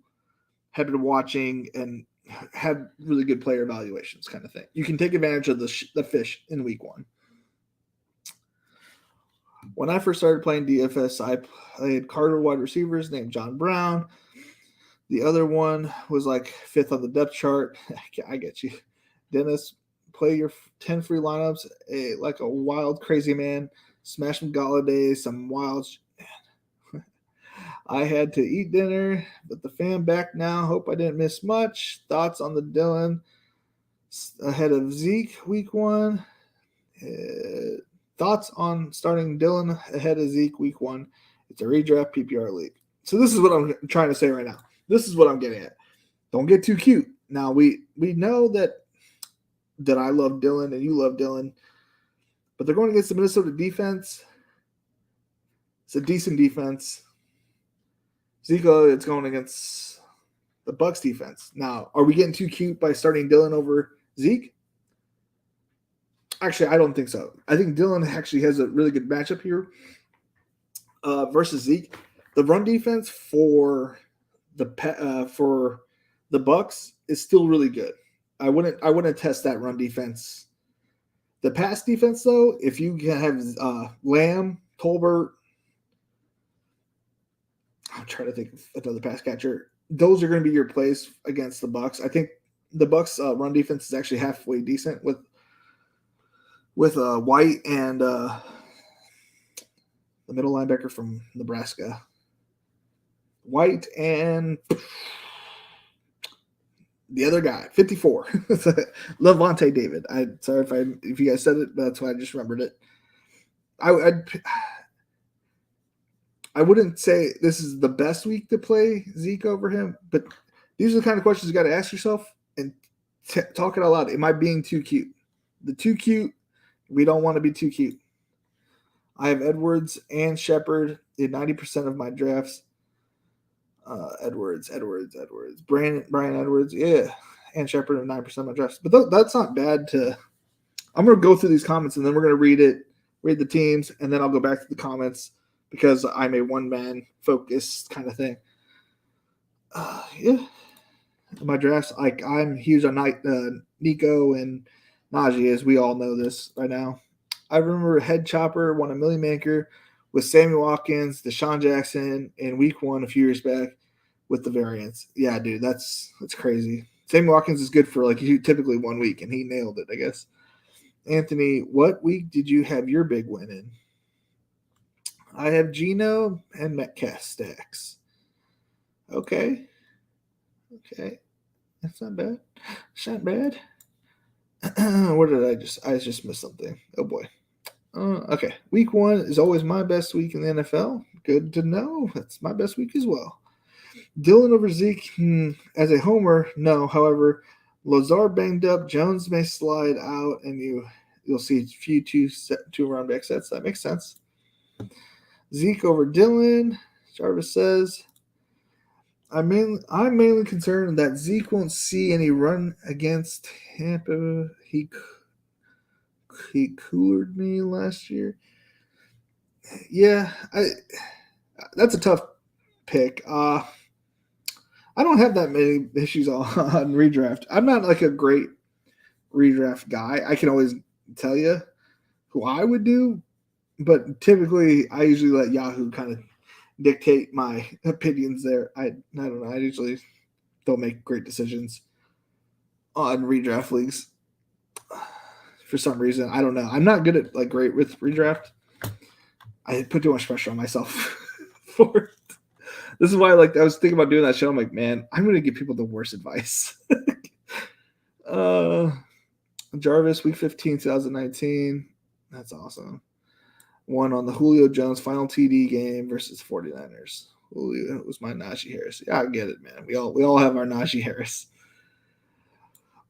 have been watching and have really good player evaluations kind of thing. You can take advantage of the fish in week 1. When I first started playing DFS, I played Cardinal wide receivers named John Brown. The other one was like 5th on the depth chart. I get you. Dennis, play your 10 free lineups like a wild, crazy man. Smash some Galladay, some wilds. I had to eat dinner, but the fan back now. Hope I didn't miss much. Thoughts on the Dylan ahead of Zeke week 1. Thoughts on starting Dylan ahead of Zeke week 1. It's a redraft PPR league. So this is what I'm trying to say right now. This is what I'm getting at. Don't get too cute. Now we know that I love Dylan and you love Dylan, but they're going against the Minnesota defense. It's a decent defense. Zeke, it's going against the Bucs defense. Now, are we getting too cute by starting Dylan over Zeke? Actually, I don't think so. I think Dylan actually has a really good matchup here versus Zeke. The run defense for the Bucs is still really good. I wouldn't test that run defense. The pass defense, though, if you have Lamb, Tolbert, I'm trying to think of another pass catcher. Those are going to be your plays against the Bucs. I think the Bucs run defense is actually halfway decent with White and the middle linebacker from Nebraska. White and the other guy, 54, Levante David. Sorry if you guys said it, but that's why I just remembered it. I wouldn't say this is the best week to play Zeke over him, but these are the kind of questions you got to ask yourself and talk it out loud. Am I being too cute? The too cute, we don't want to be too cute. I have Edwards and Shepard in 90% of my drafts. Edwards, Brian Edwards, yeah, and Shepard in 9% of my drafts. But that's not bad to. I'm going to go through these comments and then we're going to read the teams, and then I'll go back to the comments because I'm a one-man focused kind of thing. Yeah, my drafts, like I'm huge on Nico and Najee, as we all know this right now. I remember Head Chopper won a million maker with Sammy Watkins, Deshaun Jackson in week 1 a few years back with the variants. Yeah, dude, that's crazy. Sammy Watkins is good for typically 1 week, and he nailed it, I guess. Anthony, what week did you have your big win in? I have Geno and Metcalf stacks. Okay. That's not bad. It's not bad. What did I just missed something. Oh boy. Okay. Week 1 is always my best week in the NFL. Good to know. That's my best week as well. Dylan over Zeke, as a homer, no. However, Lazard banged up. Jones may slide out, and you'll see a few two round back sets. That makes sense. Zeke over Dylan, Jarvis says. I'm mainly concerned that Zeke won't see any run against Tampa. He coolered me last year. Yeah, that's a tough pick. I don't have that many issues on redraft. I'm not like a great redraft guy. I can always tell you who I would do, but typically I usually let Yahoo kind of dictate my opinions there. I don't know. I usually don't make great decisions on redraft leagues for some reason. I don't know. I'm not good at great with redraft. I put too much pressure on myself for it. This is why I was thinking about doing that show. I'm like, man, I'm going to give people the worst advice. Jarvis, week 15, 2019. That's awesome. Won on the Julio Jones final TD game versus 49ers. Julio was my Najee Harris. Yeah, I get it, man. We all have our Najee Harris.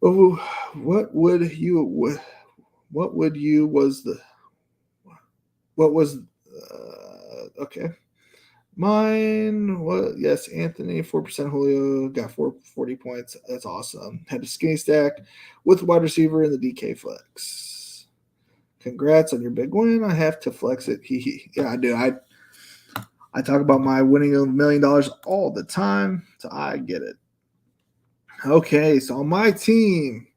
Oh, what was okay. Mine, well, yes, Anthony, 4% Julio, got 440 points. That's awesome. Had a skinny stack with wide receiver in the DK flex. Congrats on your big win. I have to flex it. Yeah, I do. I talk about my winning $1 million all the time, so I get it. Okay, so on my team,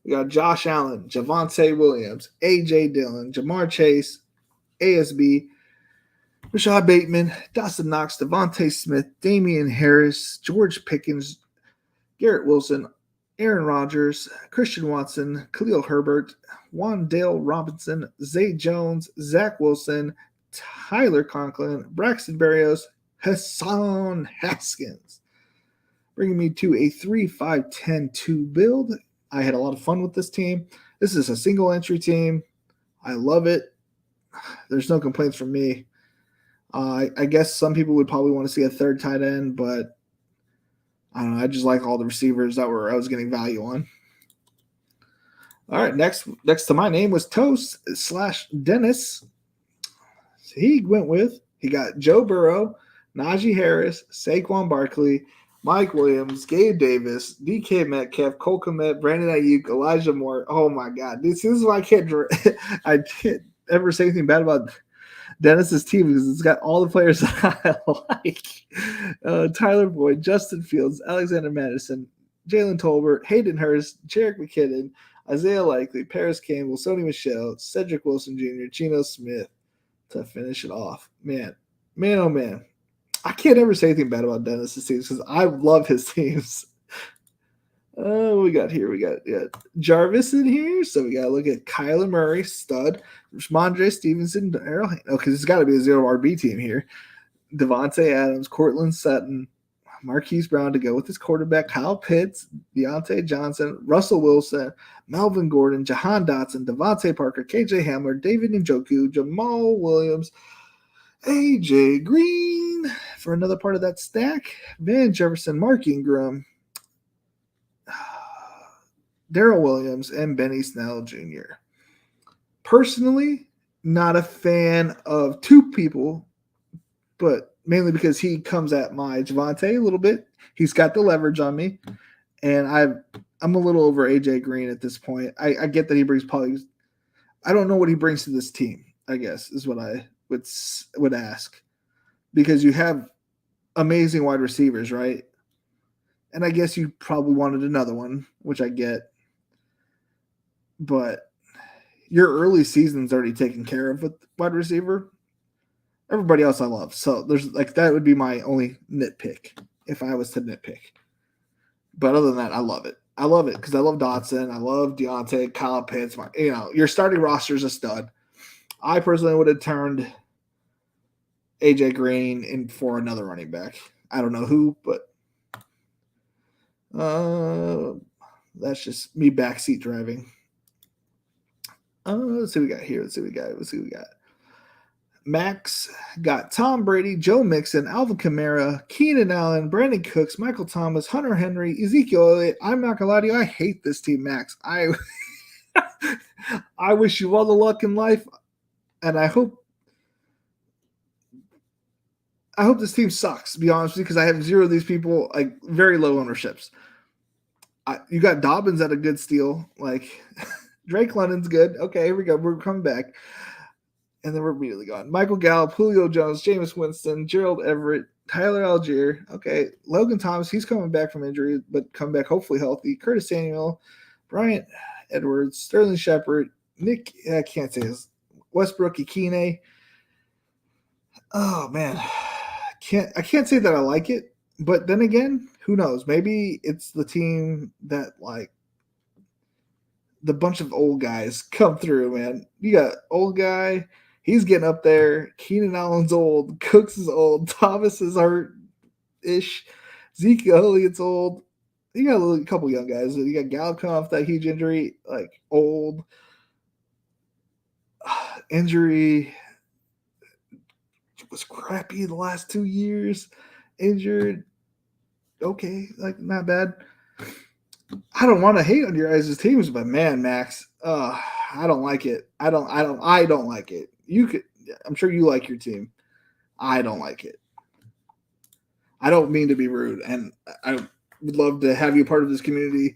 we got Josh Allen, Javonte Williams, A.J. Dillon, Jamar Chase, ASB, Rashad Bateman, Dawson Knox, Devontae Smith, Damian Harris, George Pickens, Garrett Wilson, Aaron Rodgers, Christian Watson, Khalil Herbert, Wandale Robinson, Zay Jones, Zach Wilson, Tyler Conklin, Braxton Berrios, Hassan Haskins. Bringing me to a 3-5-10-2 build. I had a lot of fun with this team. This is a single entry team. I love it. There's no complaints from me. I guess some people would probably want to see a third tight end, but I don't know. I just like all the receivers that I was getting value on. All right, next to my name was Toast / Dennis. He got Joe Burrow, Najee Harris, Saquon Barkley, Mike Williams, Gabe Davis, DK Metcalf, Cole Kmet, Brandon Ayuk, Elijah Moore. Oh my God, this is why I can't ever say anything bad about Dennis's team because it's got all the players that I like. Tyler Boyd, Justin Fields, Alexander Madison, Jalen Tolbert, Hayden Hurst, Jerick McKinnon, Isaiah Likely, Paris Campbell, Sony Michel, Cedric Wilson Jr., Geno Smith to finish it off. Man, oh man. I can't ever say anything bad about Dennis's teams because I love his teams. We got Jarvis in here. So we got to look at Kyler Murray, stud. Ramondre Stevenson, Darrell. Because it's got to be a 0 RB team here. Devontae Adams, Cortland Sutton, Marquise Brown to go with his quarterback, Kyle Pitts, Deontay Johnson, Russell Wilson, Melvin Gordon, Jahan Dotson, Devontae Parker, KJ Hamler, David Njoku, Jamal Williams, AJ Green for another part of that stack, Van Jefferson, Mark Ingram, Darrell Williams, and Benny Snell Jr. Personally, not a fan of two people, but mainly because he comes at my Javonte a little bit. He's got the leverage on me, and I'm a little over AJ Green at this point. I get that he brings I don't know what he brings to this team, I guess, is what I would ask. Because you have amazing wide receivers, right? And I guess you probably wanted another one, which I get. But your early season's already taken care of with wide receiver. Everybody else I love. So there's that would be my only nitpick if I was to nitpick. But other than that, I love it. I love it because I love Dotson. I love Deontay, Kyle Pitts. Your starting roster is a stud. I personally would have turned AJ Green in for another running back. I don't know who, but that's just me backseat driving. Let's see what we got here. Let's see what we got. Max got Tom Brady, Joe Mixon, Alvin Kamara, Keenan Allen, Brandon Cooks, Michael Thomas, Hunter Henry, Ezekiel Elliott. I'm not gonna lie to you, I hate this team, Max. I wish you all the luck in life, and I hope this team sucks, to be honest with you, because I have zero of these people, very low ownerships. You got Dobbins at a good steal. Drake London's good. Okay, here we go. We're coming back. And then we're immediately gone. Michael Gallup, Julio Jones, Jameis Winston, Gerald Everett, Tyler Algier. Okay, Logan Thomas, he's coming back from injury, but come back hopefully healthy. Curtis Samuel, Bryant Edwards, Sterling Shepard, Nick, I can't say his, Westbrook Ikine. Oh, man. I can't say that I like it, but then again, who knows? Maybe it's the team that, the bunch of old guys come through, man. You got old guy, he's getting up there. Keenan Allen's old. Cooks is old. Thomas is hurt-ish. Zeke Elliott's old. You got a couple young guys. You got Gallup coming off that huge injury, old. Injury was crappy the last 2 years. Injured. Okay, not bad. I don't want to hate on your guys' teams, but man, Max, I don't like it. I don't like it. I'm sure you like your team. I don't like it. I don't mean to be rude, and I would love to have you part of this community.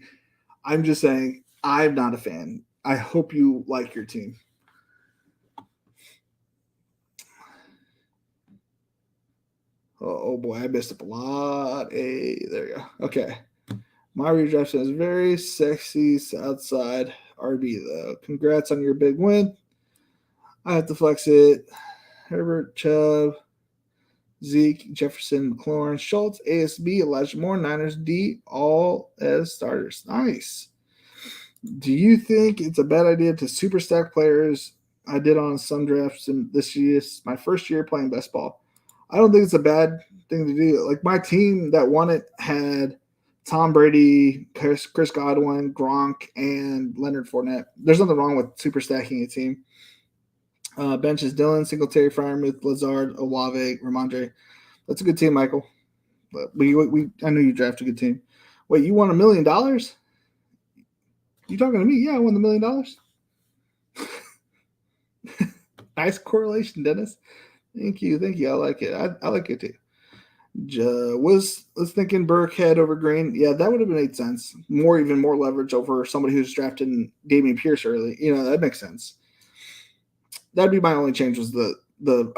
I'm just saying I'm not a fan. I hope you like your team. Oh boy, I missed up a lot. Hey, there you go. Okay. My redraft is very sexy outside RB though. Congrats on your big win. I have to flex it. Herbert, Chubb, Zeke, Jefferson, McLaurin, Schultz, ASB, Elijah Moore, Niners D, all as starters. Nice. Do you think it's a bad idea to super stack players? I did on some drafts in this year. It's my first year playing best ball. I don't think it's a bad thing to do. Like my team that won it had Tom Brady, Chris Godwin, Gronk, and Leonard Fournette. There's nothing wrong with super stacking a team. Bench is Dylan, Singletary, Freiermuth, Lazard, Olave, Ramondre. That's a good team, Michael. But I know you drafted a good team. Wait, you won $1 million? You talking to me? Yeah, I won the $1 million. Nice correlation, Dennis. Thank you. I like it. I like it too. Was thinking Burkhead over Green. Yeah, that would have made sense. Even more leverage over somebody who's drafted Damian Pierce early. That makes sense. That'd be my only change was a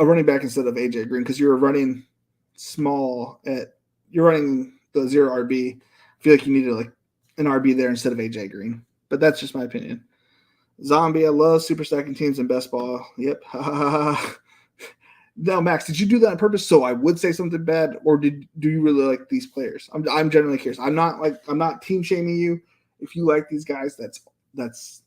running back instead of AJ Green because you're running you're running the 0 RB. I feel like you needed like an RB there instead of AJ Green. But that's just my opinion. Zombie, I love super stacking teams in best ball. Yep. Now, Max, did you do that on purpose so I would say something bad, or do you really like these players? I'm generally curious. I'm not team shaming you. If you like these guys, that's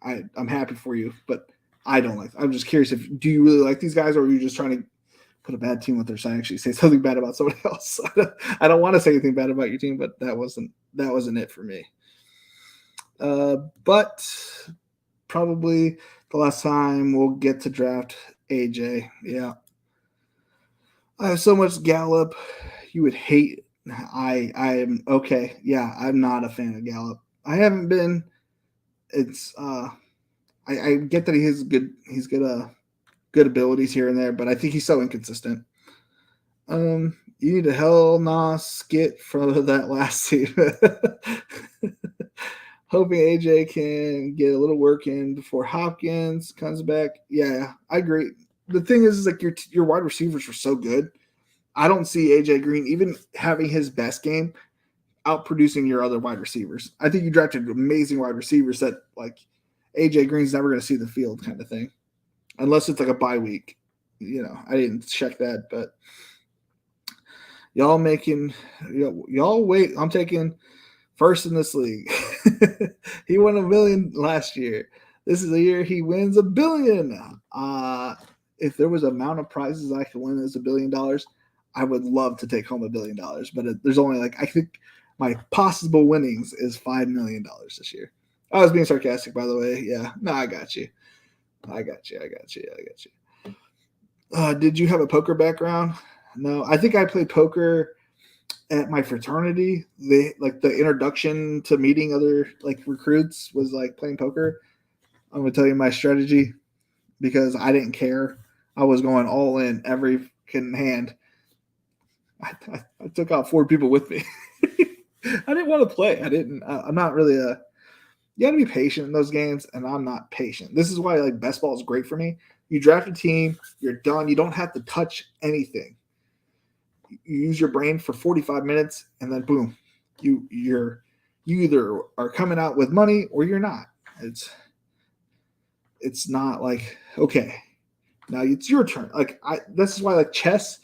I'm happy for you, but I don't like. I'm just curious do you really like these guys, or are you just trying to put a bad team with their side? Actually, say something bad about somebody else. I don't want to say anything bad about your team, but that wasn't it for me. But probably the last time we'll get to draft AJ. Yeah. I have so much Gallup. You would hate. I am okay. Yeah, I'm not a fan of Gallup. I haven't been. It's I get that he has good abilities here and there, but I think he's so inconsistent. You need a hell nah skit from that last team. Hoping AJ can get a little work in before Hopkins comes back. Yeah, I agree. The thing is like your wide receivers were so good. I don't see AJ Green even having his best game outproducing your other wide receivers. I think you drafted amazing wide receivers that like AJ Green's never going to see the field kind of thing, unless it's like a bye week. I didn't check that, but y'all wait. I'm taking first in this league. He won $1 million last year. This is the year he wins $1 billion. If there was an amount of prizes I could win as $1 billion, I would love to take home $1 billion. But there's only I think my possible winnings is $5 million this year. I was being sarcastic, by the way. Yeah, no, I got you. Did you have a poker background? No, I think I played poker at my fraternity. The introduction to meeting other recruits was playing poker. I'm gonna tell you my strategy because I didn't care. I was going all in every hand. I took out 4 people with me. I didn't want to play. I'm not really a. You got to be patient in those games, and I'm not patient. This is why best ball is great for me. You draft a team, you're done. You don't have to touch anything. You use your brain for 45 minutes, and then boom, you either are coming out with money or you're not. It's not okay, now it's your turn. This is why chess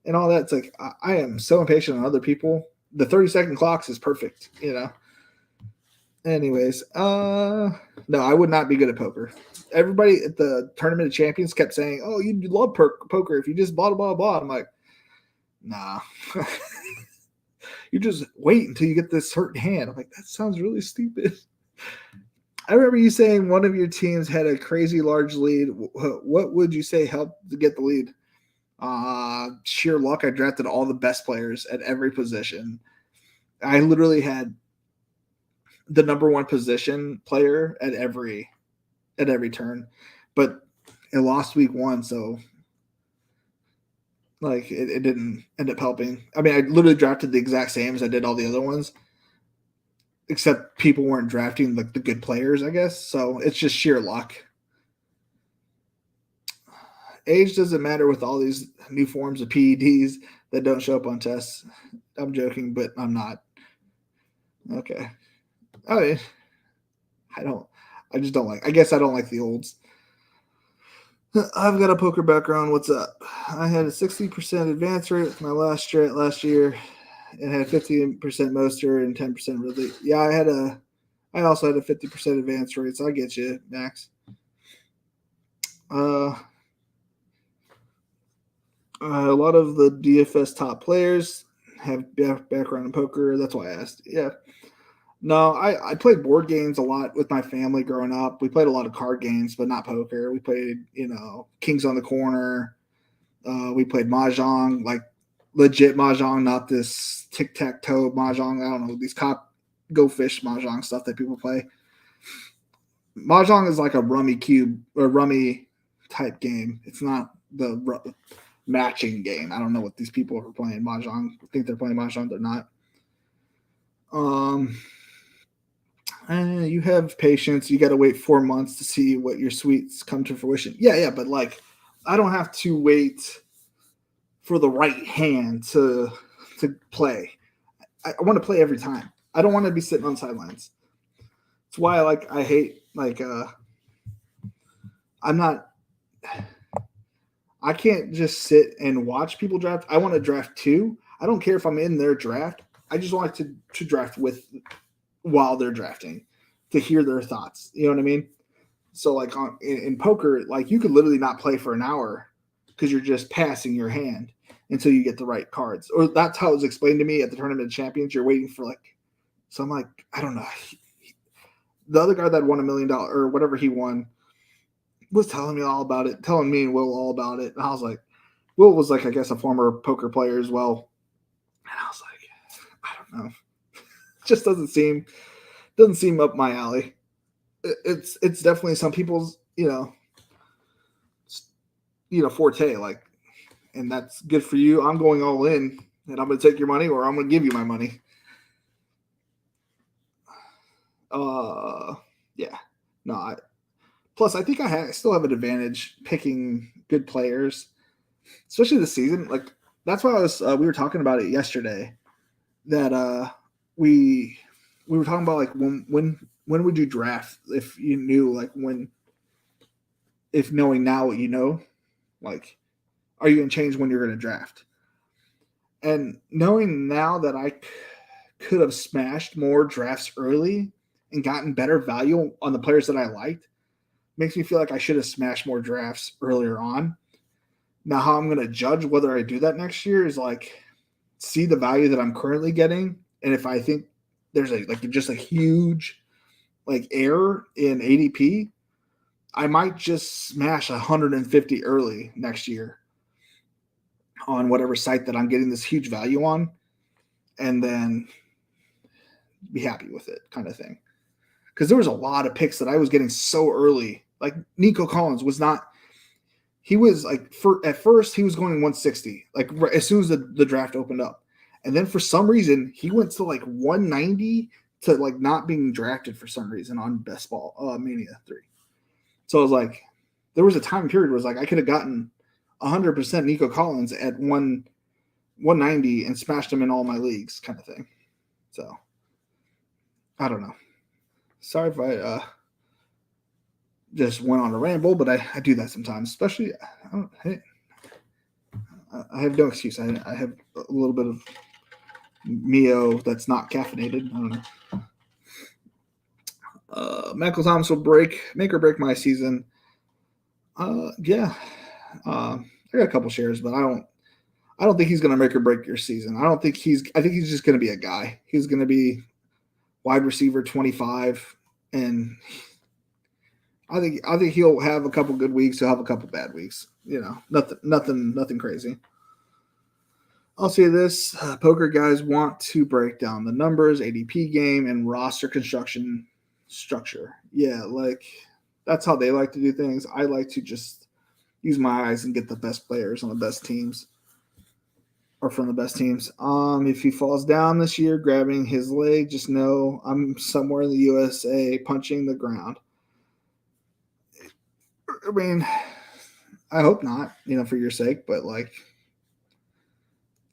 and all that. It's I am so impatient on other people. The 30-second clocks is perfect, Anyways, no, I would not be good at poker. Everybody at the Tournament of Champions kept saying, "Oh, you love poker if you just blah blah blah." I'm like, nah. You just wait until you get this certain hand. I'm like, that sounds really stupid. I remember you saying one of your teams had a crazy large lead. What would you say helped to get the lead? Sheer luck. I drafted all the best players at every position. I literally had the number 1 position player at every turn, but it lost week 1. So Like it didn't end up helping. I mean, I literally drafted the exact same as I did all the other ones, except people weren't drafting like the good players, I guess. So it's just sheer luck. Age doesn't matter with all these new forms of PEDs that don't show up on tests. I'm joking, but I'm not. Okay. I mean, I don't. I just don't like. I guess I don't like the olds. I've got a poker background. What's up? I had a 60% advance rate with my last strat last year, and had 50% Moster and 10% Ridley. Yeah, I also had a 50% advance rate, so I get you, Max. A lot of the DFS top players have background in poker. That's why I asked. Yeah. No, I played board games a lot with my family growing up. We played a lot of card games, but not poker. We played, Kings on the Corner. We played Mahjong, like legit Mahjong, not this tic-tac-toe Mahjong. I don't know, these go fish Mahjong stuff that people play. Mahjong is like a rummy cube or rummy type game. It's not the matching game. I don't know what these people are playing Mahjong. I think they're playing Mahjong. They're not. You have patience. You got to wait 4 months to see what your sweets come to fruition. Yeah, but like, I don't have to wait for the right hand to play. I want to play every time. I don't want to be sitting on sidelines. That's why I hate I'm not. I can't just sit and watch people draft. I want to draft too. I don't care if I'm in their draft. I just want to draft with while they're drafting to hear their thoughts. You know what I mean? So like in poker, like you could literally not play for an hour because you're just passing your hand until you get the right cards. Or that's how it was explained to me at the Tournament of Champions. You're waiting for so I'm like, I don't know. The other guy that won $1 million or whatever he won was telling me all about it, telling me and Will all about it. And I was like, Will was like, I guess, a former poker player as well. And I was like, I don't know. It just doesn't seem up my alley. It's definitely some people's, forte, like, and that's good for you. I'm going all in and I'm going to take your money or I'm going to give you my money. Yeah. No, plus I think I still have an advantage picking good players, especially this season. Like that's why we were talking about it yesterday that we were talking about like when would you draft if you knew like if knowing now what you know, like are you going to change when you're going to draft? And knowing now that I could have smashed more drafts early and gotten better value on the players that I liked makes me feel like I should have smashed more drafts earlier on. Now, how I'm going to judge whether I do that next year is like see the value that I'm currently getting, and if I think there's just a huge error in ADP, I might just smash 150 early next year on whatever site that I'm getting this huge value on, and then be happy with it, kind of thing. Because there was a lot of picks that I was getting so early. Like Nico Collins was not. He was at first he was going 160, like as soon as the draft opened up, and then for some reason he went to 190 to not being drafted for some reason on Best Ball Mania 3. So I was like, there was a time period where I could have gotten 100% Nico Collins at 190 and smashed him in all my leagues, kind of thing. So I don't know. Sorry if I just went on a ramble, but I do that sometimes, especially I have no excuse. I have a little bit of Mio that's not caffeinated. I don't know. Michael Thomas will make or break my season. Yeah. I got a couple shares, but I don't think he's going to make or break your season. I think he's just going to be a guy. He's going to be wide receiver 25, and I think he'll have a couple good weeks. He'll have a couple bad weeks. Nothing crazy. I'll say this: poker guys want to break down the numbers, ADP game, and roster construction structure. Yeah, that's how they like to do things. I like to just use my eyes and get the best players on the best teams. or from the best teams. If he falls down this year, grabbing his leg, just know I'm somewhere in the USA punching the ground. I mean, I hope not, for your sake, but like,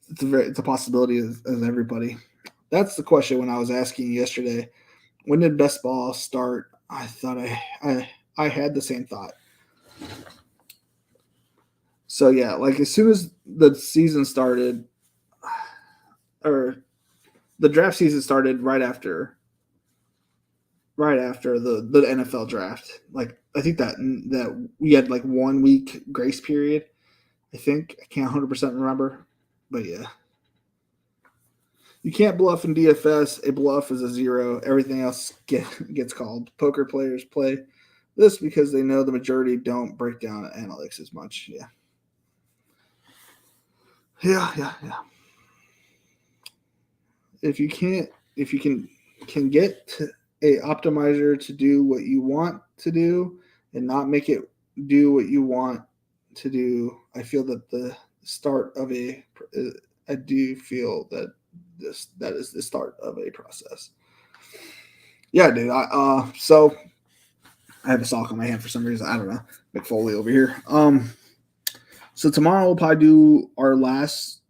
it's a possibility as everybody. That's the question when I was asking yesterday. When did best ball start? I thought I had the same thought. So yeah, like as soon as the season started, or the draft season started right after the NFL draft. Like I think that we had like 1 week grace period. I think I can't 100% remember, but yeah. You can't bluff in DFS. A bluff is a zero. Everything else gets called. Poker players play this because they know the majority don't break down analytics as much. Yeah. If you can get a optimizer to do what you want to do and not make it do what you want to do, I feel that the start of I do feel that that is the start of a process. Yeah, dude. So I have a sock on my hand for some reason. I don't know. McFoley over here. So tomorrow we'll probably do our last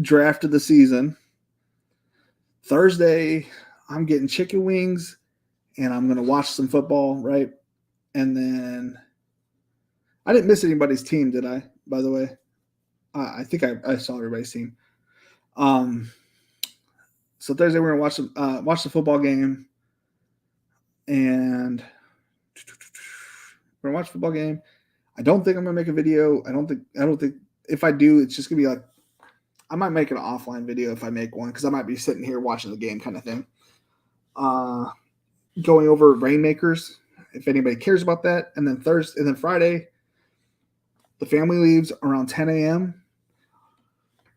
draft of the season. Thursday, I'm getting chicken wings and I'm going to watch some football, right? And then I didn't miss anybody's team, did I? By the way, I think I saw everybody's team. So Thursday we're gonna watch the football game, and we're gonna watch the football game. I don't think I'm gonna make a video. I don't think if I do, it's just gonna be like I might make an offline video if I make one because I might be sitting here watching the game kind of thing. Going over rainmakers if anybody cares about that, and then Friday, the family leaves around 10 a.m.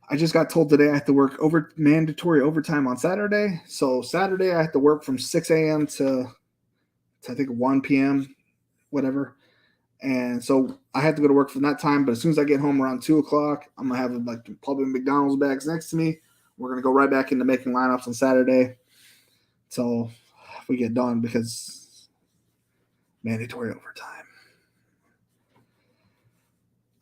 I just got told today I have to work mandatory overtime on Saturday. So Saturday I have to work from 6 a.m. to I think 1 p.m. whatever. And so I have to go to work from that time. But as soon as I get home around 2 o'clock, I'm gonna have like probably McDonald's bags next to me. We're gonna go right back into making lineups on Saturday till we get done because mandatory overtime.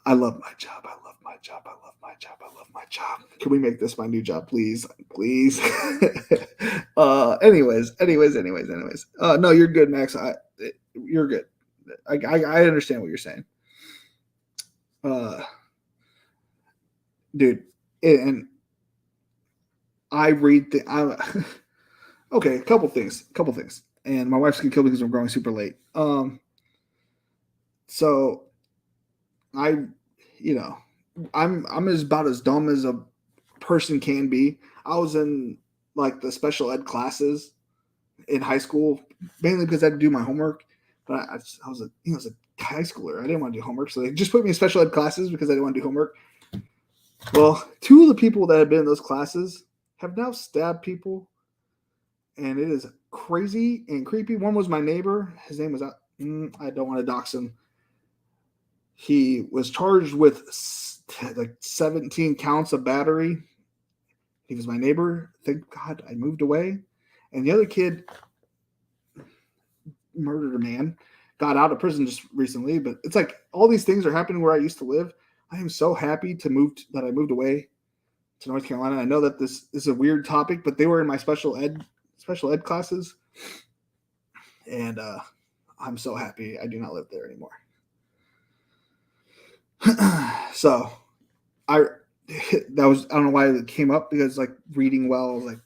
I love my job. I love my job. I love my job. I love my job. Can we make this my new job, please? Please. Anyways. No, you're good, Max. You're good. I understand what you're saying. Dude, and I read okay, a couple things. And my wife's gonna kill me because I'm growing super late. So I'm about as dumb as a person can be. I was in like the special ed classes in high school, mainly because I had to do my homework. But I was a high schooler. I didn't want to do homework, so they just put me in special ed classes because I didn't want to do homework. Well, two of the people that have been in those classes have now stabbed people, and it is crazy and creepy. One was my neighbor. His name was I don't want to dox him. He was charged with like 17 counts of battery. He was my neighbor. Thank God I moved away. And the other kid murdered a man, got out of prison just recently. But it's like all these things are happening where I used to live. I am so happy that I moved away to North Carolina. I know that this is a weird topic, but they were in my special ed classes. And I'm so happy I do not live there anymore. So I don't know why it came up because like reading well, like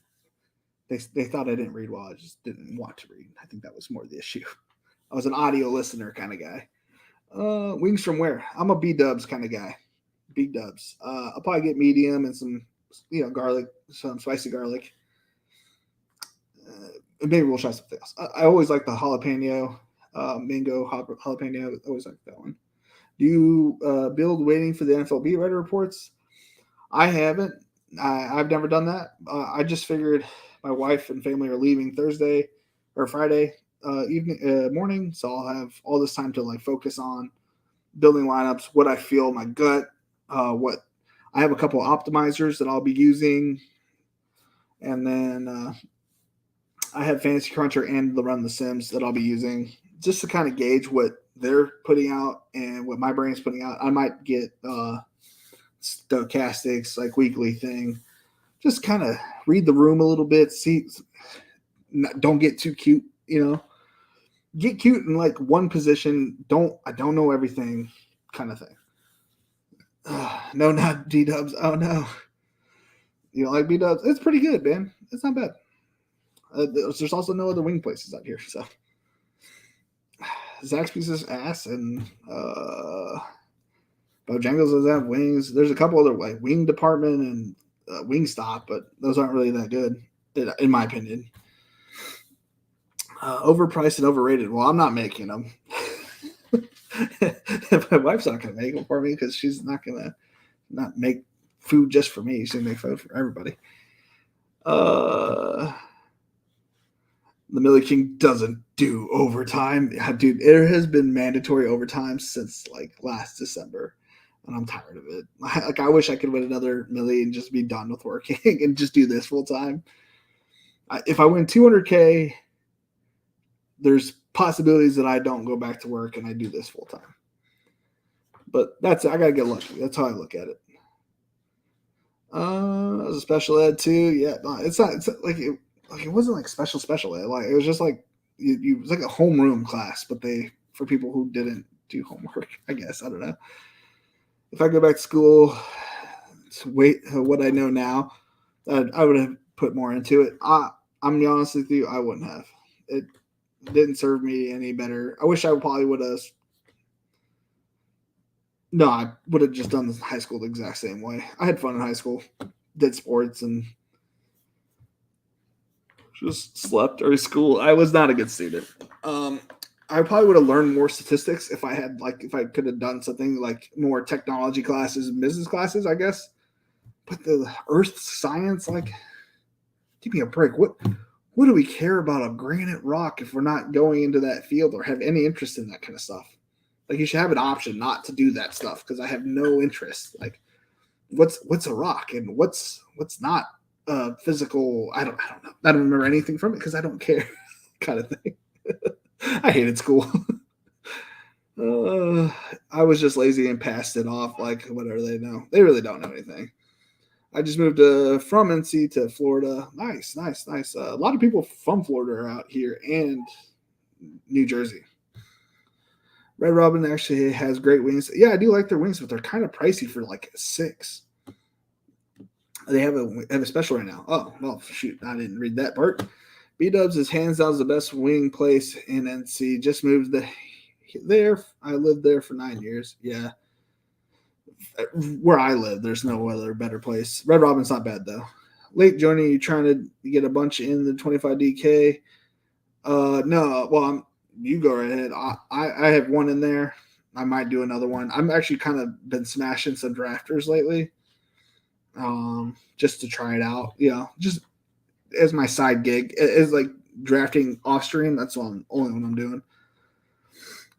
they thought I didn't read well. I just didn't want to read. I think that was more the issue. I was an audio listener kind of guy. Wings from where? I'm a B-dubs kind of guy. B-dubs. I'll probably get medium and some garlic, some spicy garlic. Maybe we'll try something else. I always like the jalapeno, mango jalapeno. I always like that one. Do you build waiting for the NFL beat writer reports? I haven't. I've never done that. I just figured my wife and family are leaving Thursday or Friday morning, so I'll have all this time to like focus on building lineups, what I feel, my gut, what I have a couple optimizers that I'll be using, and then I have Fantasy Cruncher and the Run the Sims that I'll be using just to kind of gauge what they're putting out and what my brain's putting out. I might get stochastics, like weekly thing. Just kind of read the room a little bit. See, don't get too cute. Get cute in like one position. I don't know everything, kind of thing. No, not D Dubs. Oh no, you don't like B Dubs? It's pretty good, man. It's not bad. There's also no other wing places out here, so Zaxby's ass and Bojangles doesn't have wings. There's a couple other like wing department and Wingstop, but those aren't really that good, in my opinion. Overpriced and overrated. Well, I'm not making them. My wife's not going to make them for me because she's not going to not make food just for me. She's going to make food for everybody. The Millie King doesn't do overtime. Dude, there has been mandatory overtime since like last December, and I'm tired of it. Like, I wish I could win another Millie and just be done with working and just do this full time. If I win 200K, there's possibilities that I don't go back to work and I do this full time. But I gotta get lucky. That's how I look at it. As a special ed too, yeah. It's like it wasn't like special ed. Like it was just like it was like a homeroom class, but for people who didn't do homework. I guess I don't know. If I go back to school, what I know now, I would have put more into it. I'm gonna be honest with you, I wouldn't have. It didn't serve me any better. I wish I probably would have. No, I would have just done high school the exact same way. I had fun in high school, did sports, and just slept during school. I was not a good student. I probably would have learned more statistics if I could have done something like more technology classes and business classes, I guess. But the earth science, like, give me a break. What do we care about a granite rock if we're not going into that field or have any interest in that kind of stuff? Like, you should have an option not to do that stuff because I have no interest. Like, what's a rock and what's not physical? I don't know. I don't remember anything from it because I don't care, kind of thing. I hated school. I was just lazy and passed it off like whatever they know. They really don't know anything. I just moved from NC to Florida. Nice. A lot of people from Florida are out here and New Jersey. Red Robin actually has great wings. Yeah, I do like their wings, but they're kind of pricey for like $6. They have a special right now. Oh, well, shoot. I didn't read that part. B-Dubs is hands down the best wing place in NC. Just moved there. I lived there for 9 years. Yeah. Where I live, there's no other better place. Red Robin's not bad, though. Late joining, you trying to get a bunch in the 25 DK? No. Well, you go right ahead. I have one in there. I might do another one. I'm actually kind of been smashing some drafters lately, just to try it out. Just as my side gig, as like drafting off stream. That's the only one I'm doing.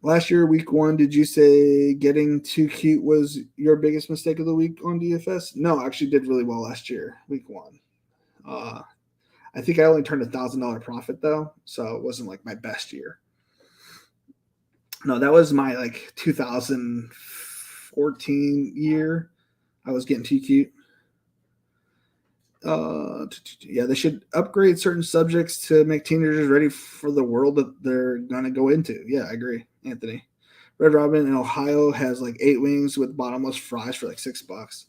Last year, week 1, did you say getting too cute was your biggest mistake of the week on DFS? No, I actually did really well last year, week 1. I think I only turned $1,000 profit though, so it wasn't like my best year. No, that was my like 2014 year. I was getting too cute. Yeah, they should upgrade certain subjects to make teenagers ready for the world that they're going to go into. Yeah, I agree, Anthony. Red Robin in Ohio has like 8 wings with bottomless fries for like $6.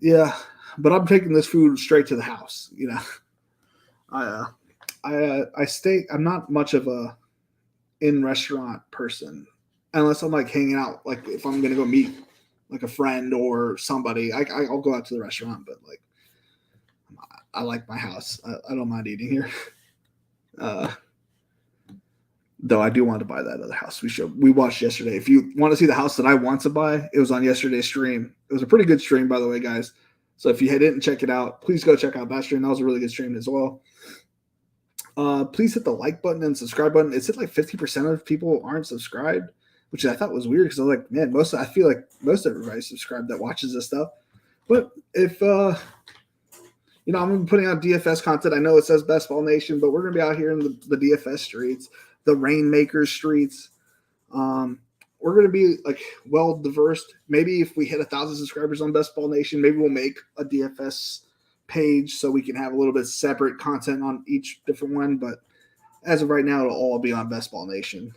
Yeah, but I'm taking this food straight to the house. I'm not much of a in-restaurant person unless I'm like hanging out. Like if I'm going to go meet like a friend or somebody, I'll go out to the restaurant, but like I like my house. I don't mind eating here. Though I do want to buy that other house we watched yesterday. If you want to see the house that I want to buy, it was on yesterday's stream. It was a pretty good stream, by the way, guys. So if you didn't check it out, please go check out that stream. That was a really good stream as well. Please hit the like button and subscribe button. It's at like 50% of people aren't subscribed. which I thought was weird because I was like, man, I feel like most everybody subscribed that watches this stuff. But if I'm gonna be putting out DFS content. I know it says Best Ball Nation, but we're gonna be out here in the DFS streets, the Rainmakers streets. We're gonna be like well diverse. Maybe if we hit 1,000 subscribers on Best Ball Nation, maybe we'll make a DFS page so we can have a little bit separate content on each different one. But as of right now, it'll all be on Best Ball Nation.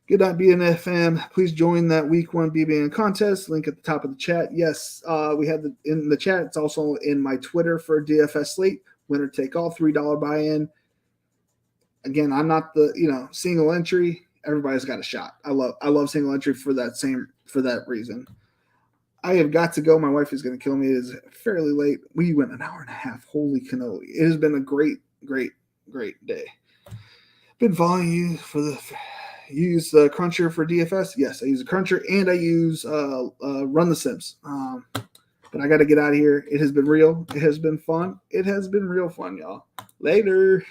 Good night, BNFM. Please join that Week 1 BBN contest. Link at the top of the chat. Yes, we have in the chat. It's also in my Twitter for DFS slate. Winner take all, $3 buy-in. Again, I'm not the single entry. Everybody's got a shot. I love single entry for that reason. I have got to go. My wife is going to kill me. It is fairly late. We went an hour and a half. Holy cannoli! It has been a great day. Been following you for the. Use Cruncher for DFS. Yes, I use a Cruncher and I use Run the Sims. But I got to get out of here. It has been real. It has been fun. It has been real fun, y'all. Later.